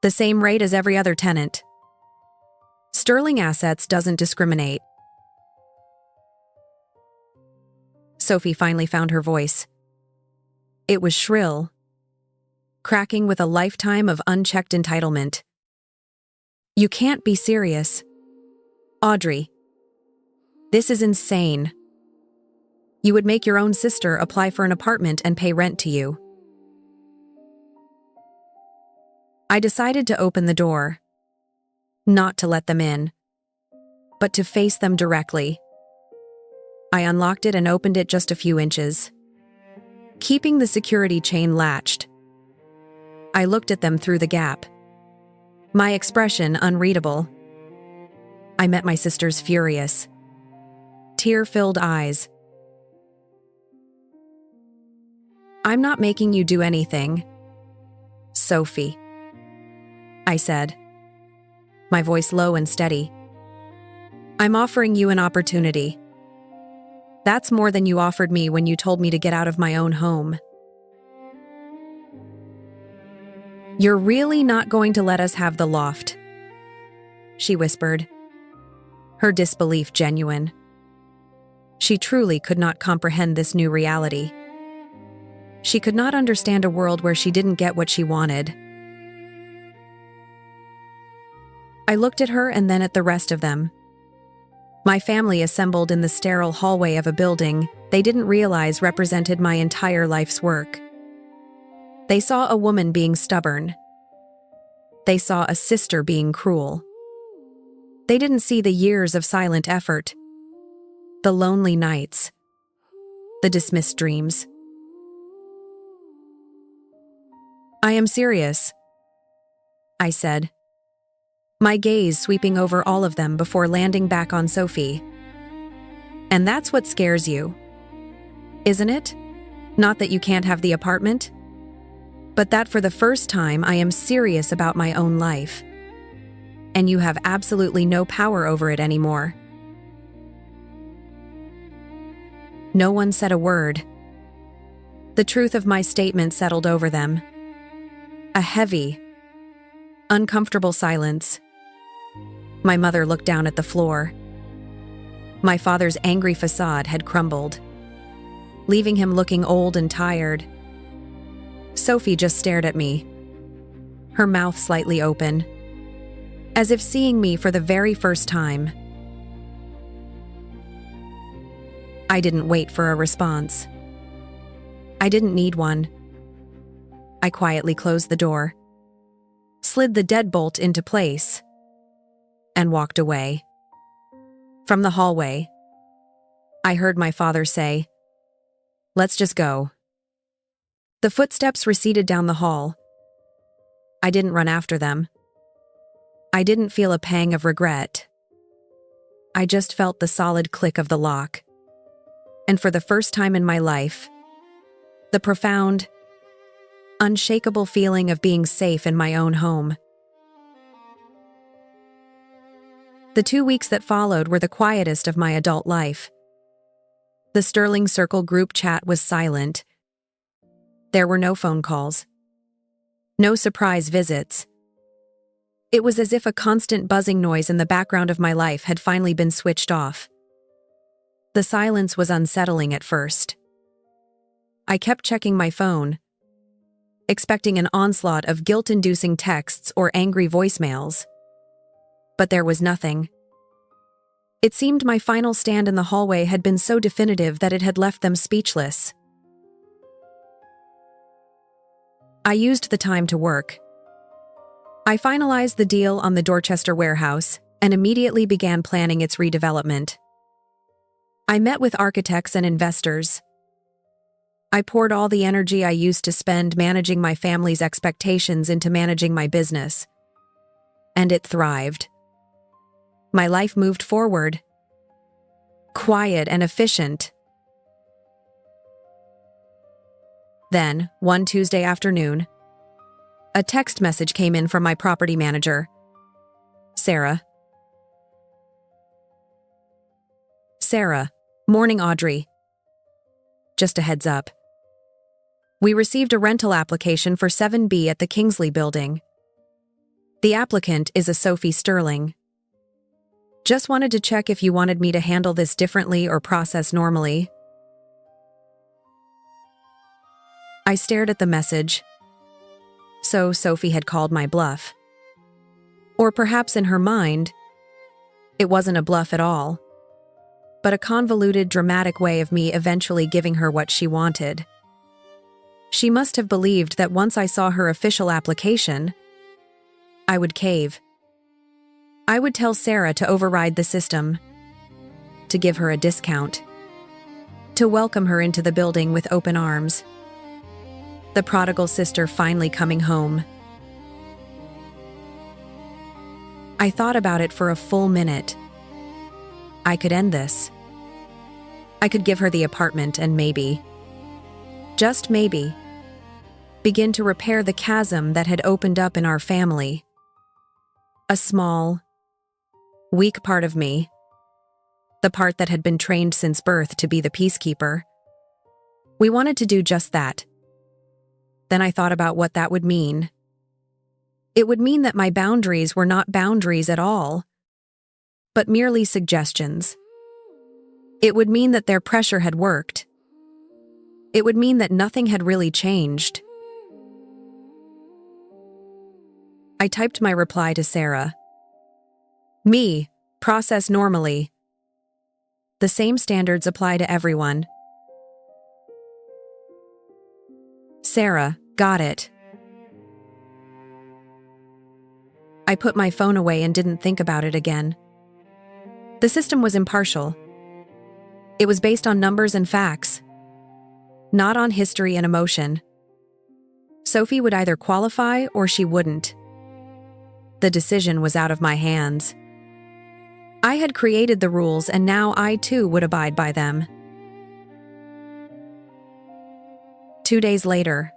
The same rate as every other tenant. Sterling Assets doesn't discriminate. Sophie finally found her voice. It was shrill, cracking with a lifetime of unchecked entitlement. You can't be serious. Audrey, this is insane. You would make your own sister apply for an apartment and pay rent to you. I decided to open the door, not to let them in, but to face them directly. I unlocked it and opened it just a few inches, keeping the security chain latched. I looked at them through the gap, my expression unreadable. I met my sister's furious, tear-filled eyes. I'm not making you do anything, Sophie, I said, my voice low and steady. I'm offering you an opportunity. That's more than you offered me when you told me to get out of my own home. You're really not going to let us have the loft, she whispered, her disbelief genuine. She truly could not comprehend this new reality. She could not understand a world where she didn't get what she wanted. I looked at her and then at the rest of them. My family assembled in the sterile hallway of a building they didn't realize represented my entire life's work. They saw a woman being stubborn. They saw a sister being cruel. They didn't see the years of silent effort, the lonely nights, the dismissed dreams. I am serious, I said, my gaze sweeping over all of them before landing back on Sophie. And that's what scares you, isn't it? Not that you can't have the apartment, but that for the first time I am serious about my own life, and you have absolutely no power over it anymore. No one said a word. The truth of my statement settled over them. A heavy, uncomfortable silence. My mother looked down at the floor. My father's angry facade had crumbled, leaving him looking old and tired. Sophie just stared at me, her mouth slightly open, as if seeing me for the very first time. I didn't wait for a response. I didn't need one. I quietly closed the door, slid the deadbolt into place, and walked away. From the hallway, I heard my father say, "Let's just go." The footsteps receded down the hall. I didn't run after them. I didn't feel a pang of regret. I just felt the solid click of the lock. And for the first time in my life, the profound, unshakable feeling of being safe in my own home. The 2 weeks that followed were the quietest of my adult life. The Sterling Circle group chat was silent. There were no phone calls. No surprise visits. It was as if a constant buzzing noise in the background of my life had finally been switched off. The silence was unsettling at first. I kept checking my phone, expecting an onslaught of guilt-inducing texts or angry voicemails. But there was nothing. It seemed my final stand in the hallway had been so definitive that it had left them speechless. I used the time to work. I finalized the deal on the Dorchester warehouse and immediately began planning its redevelopment. I met with architects and investors. I poured all the energy I used to spend managing my family's expectations into managing my business. And it thrived. My life moved forward, quiet and efficient. Then, one Tuesday afternoon, A text message came in from my property manager. Sarah. Morning, Audrey. Just a heads up. We received a rental application for 7B at the Kingsley building. The applicant is a Sophie Sterling. Just wanted to check if you wanted me to handle this differently or process normally. I stared at the message. So Sophie had called my bluff. Or perhaps in her mind, it wasn't a bluff at all, but a convoluted, dramatic way of me eventually giving her what she wanted. She must have believed that once I saw her official application, I would cave. I would tell Sarah to override the system, to give her a discount, to welcome her into the building with open arms. The prodigal sister finally coming home. I thought about it for a full minute. I could end this. I could give her the apartment and maybe, just maybe, begin to repair the chasm that had opened up in our family. A small, weak part of me, the part that had been trained since birth to be the peacekeeper. We wanted to do just that. Then I thought about what that would mean. It would mean that my boundaries were not boundaries at all, but merely suggestions. It would mean that their pressure had worked. It would mean that nothing had really changed. I typed my reply to Sarah. Me, process normally. The same standards apply to everyone. Sarah, got it. I put my phone away and didn't think about it again. The system was impartial. It was based on numbers and facts, not on history and emotion. Sophie would either qualify or she wouldn't. The decision was out of my hands. I had created the rules and now I too would abide by them. 2 days later,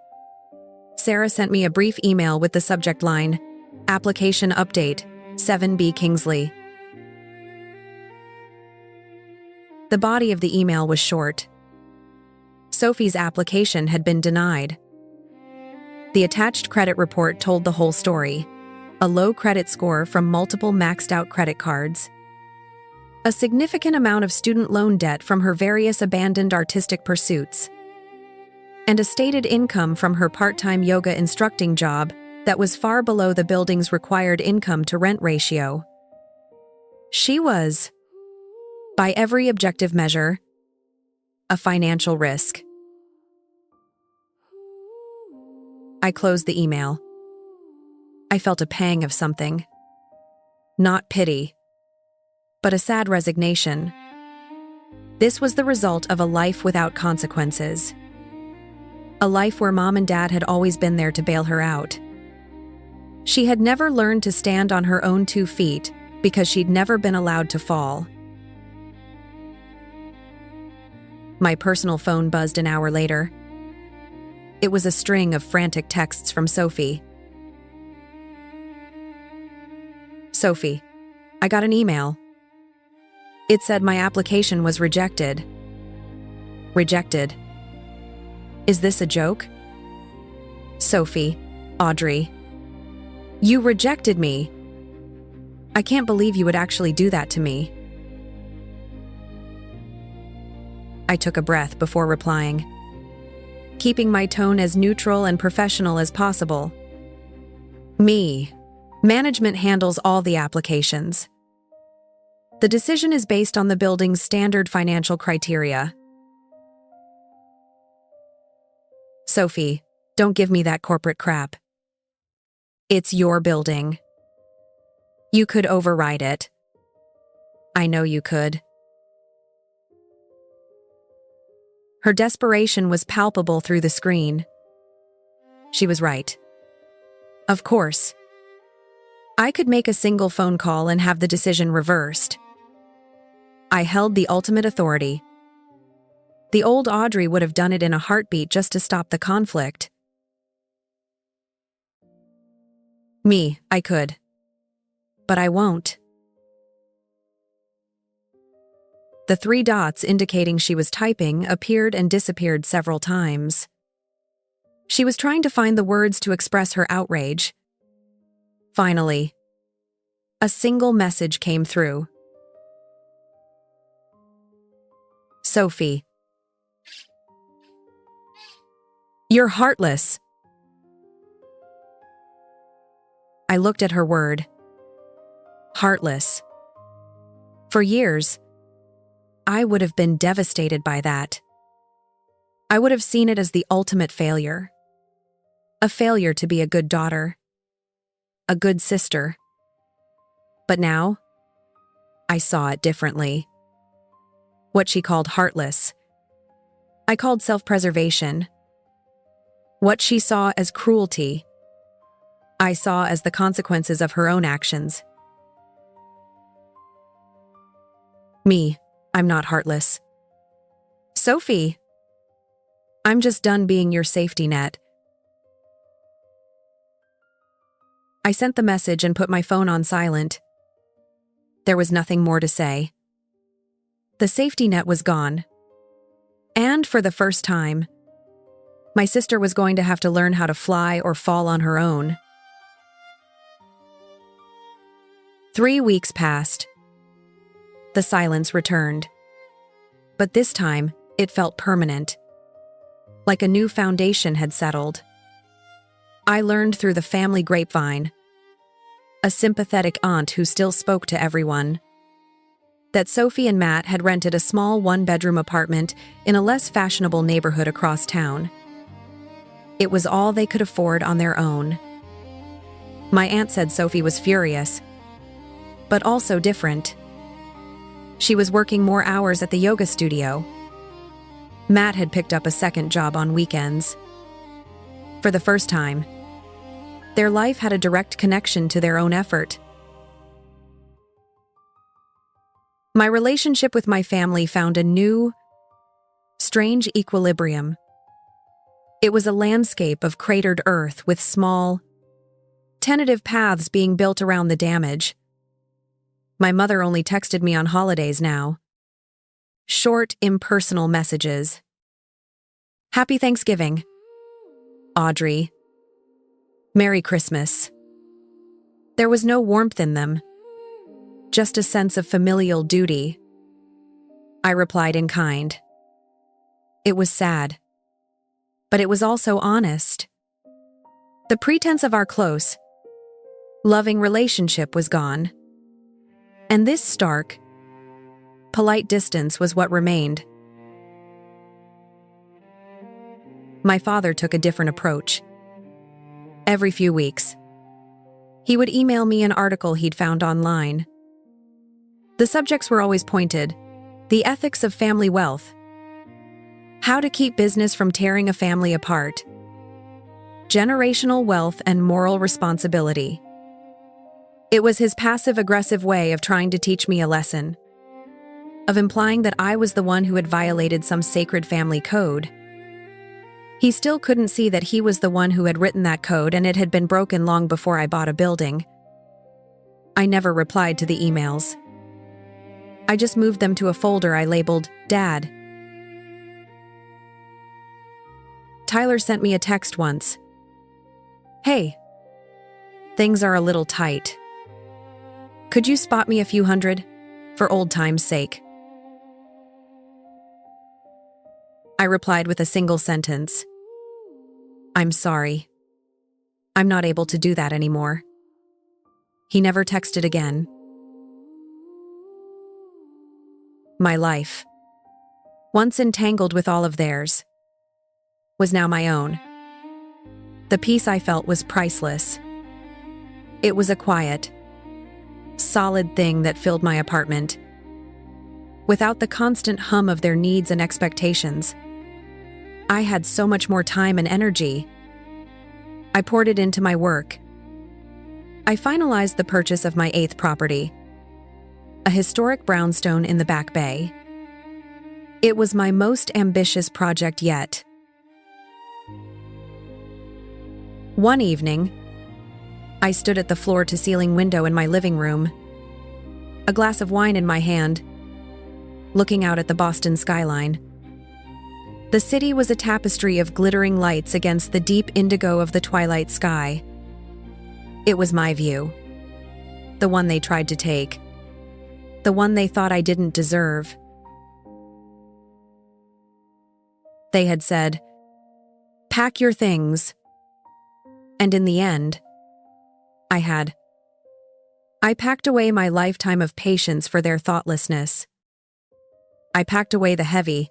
Sarah sent me a brief email with the subject line, Application Update, 7B Kingsley. The body of the email was short. Sophie's application had been denied. The attached credit report told the whole story. A low credit score from multiple maxed-out credit cards. A significant amount of student loan debt from her various abandoned artistic pursuits. And a stated income from her part-time yoga instructing job that was far below the building's required income-to-rent ratio. She was, by every objective measure, a financial risk. I closed the email. I felt a pang of something. Not pity, but a sad resignation. This was the result of a life without consequences. A life where Mom and Dad had always been there to bail her out. She had never learned to stand on her own 2 feet because she'd never been allowed to fall. My personal phone buzzed an hour later. It was a string of frantic texts from Sophie. Sophie, I got an email. It said my application was rejected. Rejected. Is this a joke? Sophie, Audrey. You rejected me. I can't believe you would actually do that to me. I took a breath before replying, keeping my tone as neutral and professional as possible. Me. Management handles all the applications. The decision is based on the building's standard financial criteria. Sophie, don't give me that corporate crap. It's your building. You could override it. I know you could. Her desperation was palpable through the screen. She was right. Of course. I could make a single phone call and have the decision reversed. I held the ultimate authority. The old Audrey would have done it in a heartbeat just to stop the conflict. I could. But I won't. The 3 dots indicating she was typing appeared and disappeared several times. She was trying to find the words to express her outrage. Finally, a single message came through. Sophie. You're heartless. I looked at her word. Heartless. For years, I would have been devastated by that. I would have seen it as the ultimate failure. A failure to be a good daughter. A good sister. But now, I saw it differently. What she called heartless, I called self-preservation. What she saw as cruelty, I saw as the consequences of her own actions. I'm not heartless. Sophie, I'm just done being your safety net. I sent the message and put my phone on silent. There was nothing more to say. The safety net was gone. And for the first time, my sister was going to have to learn how to fly or fall on her own. 3 weeks passed. The silence returned. But this time, it felt permanent. Like a new foundation had settled. I learned through the family grapevine, a sympathetic aunt who still spoke to everyone, that Sophie and Matt had rented a small 1-bedroom apartment in a less fashionable neighborhood across town. It was all they could afford on their own. My aunt said Sophie was furious, but also different. She was working more hours at the yoga studio. Matt had picked up a second job on weekends. For the first time, their life had a direct connection to their own effort. My relationship with my family found a new, strange equilibrium. It was a landscape of cratered earth with small, tentative paths being built around the damage. My mother only texted me on holidays now. Short, impersonal messages. Happy Thanksgiving. Audrey. Merry Christmas. There was no warmth in them, just a sense of familial duty. I replied in kind. It was sad, but it was also honest. The pretense of our close, loving relationship was gone. And this stark, polite distance was what remained. My father took a different approach. Every few weeks, he would email me an article he'd found online. The subjects were always pointed: the ethics of family wealth, how to keep business from tearing a family apart, generational wealth and moral responsibility. It was his passive-aggressive way of trying to teach me a lesson, of implying that I was the one who had violated some sacred family code. He still couldn't see that he was the one who had written that code and it had been broken long before I bought a building. I never replied to the emails. I just moved them to a folder I labeled Dad. Tyler sent me a text once. Hey, things are a little tight. Could you spot me a few hundred, for old time's sake? I replied with a single sentence. I'm sorry. I'm not able to do that anymore. He never texted again. My life, once entangled with all of theirs, was now my own. The peace I felt was priceless. It was a quiet, solid thing that filled my apartment. Without the constant hum of their needs and expectations, I had so much more time and energy. I poured it into my work. I finalized the purchase of my 8th property, a historic brownstone in the Back Bay. It was my most ambitious project yet. One evening, I stood at the floor-to-ceiling window in my living room, a glass of wine in my hand, looking out at the Boston skyline. The city was a tapestry of glittering lights against the deep indigo of the twilight sky. It was my view. The one they tried to take. The one they thought I didn't deserve. They had said, "Pack your things." And in the end, I packed away my lifetime of patience for their thoughtlessness. I packed away the heavy,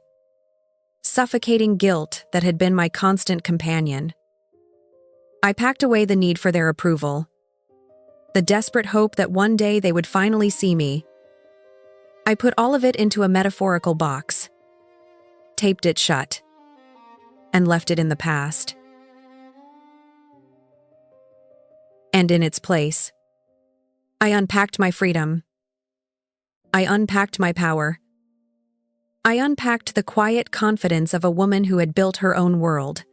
suffocating guilt that had been my constant companion. I packed away the need for their approval, the desperate hope that one day they would finally see me. I put all of it into a metaphorical box, taped it shut, and left it in the past. And in its place, I unpacked my freedom. I unpacked my power. I unpacked the quiet confidence of a woman who had built her own world.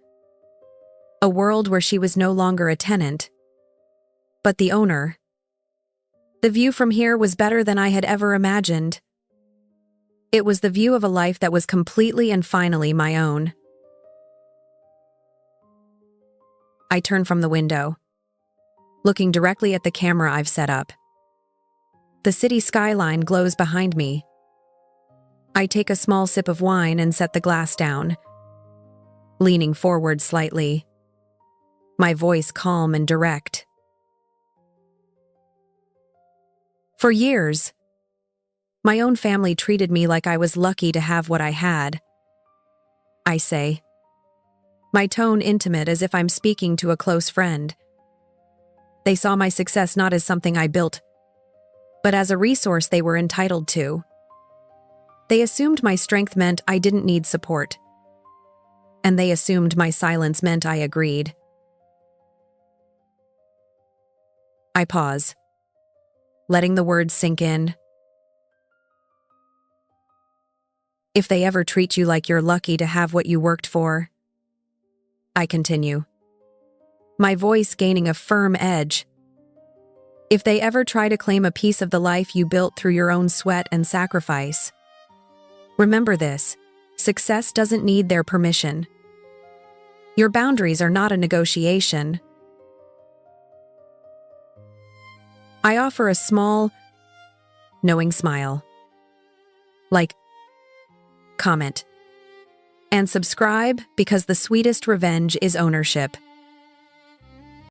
A world where she was no longer a tenant, but the owner. The view from here was better than I had ever imagined. It was the view of a life that was completely and finally my own. I turn from the window, looking directly at the camera I've set up. The city skyline glows behind me. I take a small sip of wine and set the glass down, leaning forward slightly, my voice calm and direct. For years, my own family treated me like I was lucky to have what I had. I say, my tone intimate as if I'm speaking to a close friend. They saw my success not as something I built, but as a resource they were entitled to. They assumed my strength meant I didn't need support, and they assumed my silence meant I agreed. I pause, letting the words sink in. If they ever treat you like you're lucky to have what you worked for, I continue, my voice gaining a firm edge. If they ever try to claim a piece of the life you built through your own sweat and sacrifice, remember this: success doesn't need their permission. Your boundaries are not a negotiation. I offer a small, knowing smile. Like, comment, and subscribe, because the sweetest revenge is ownership.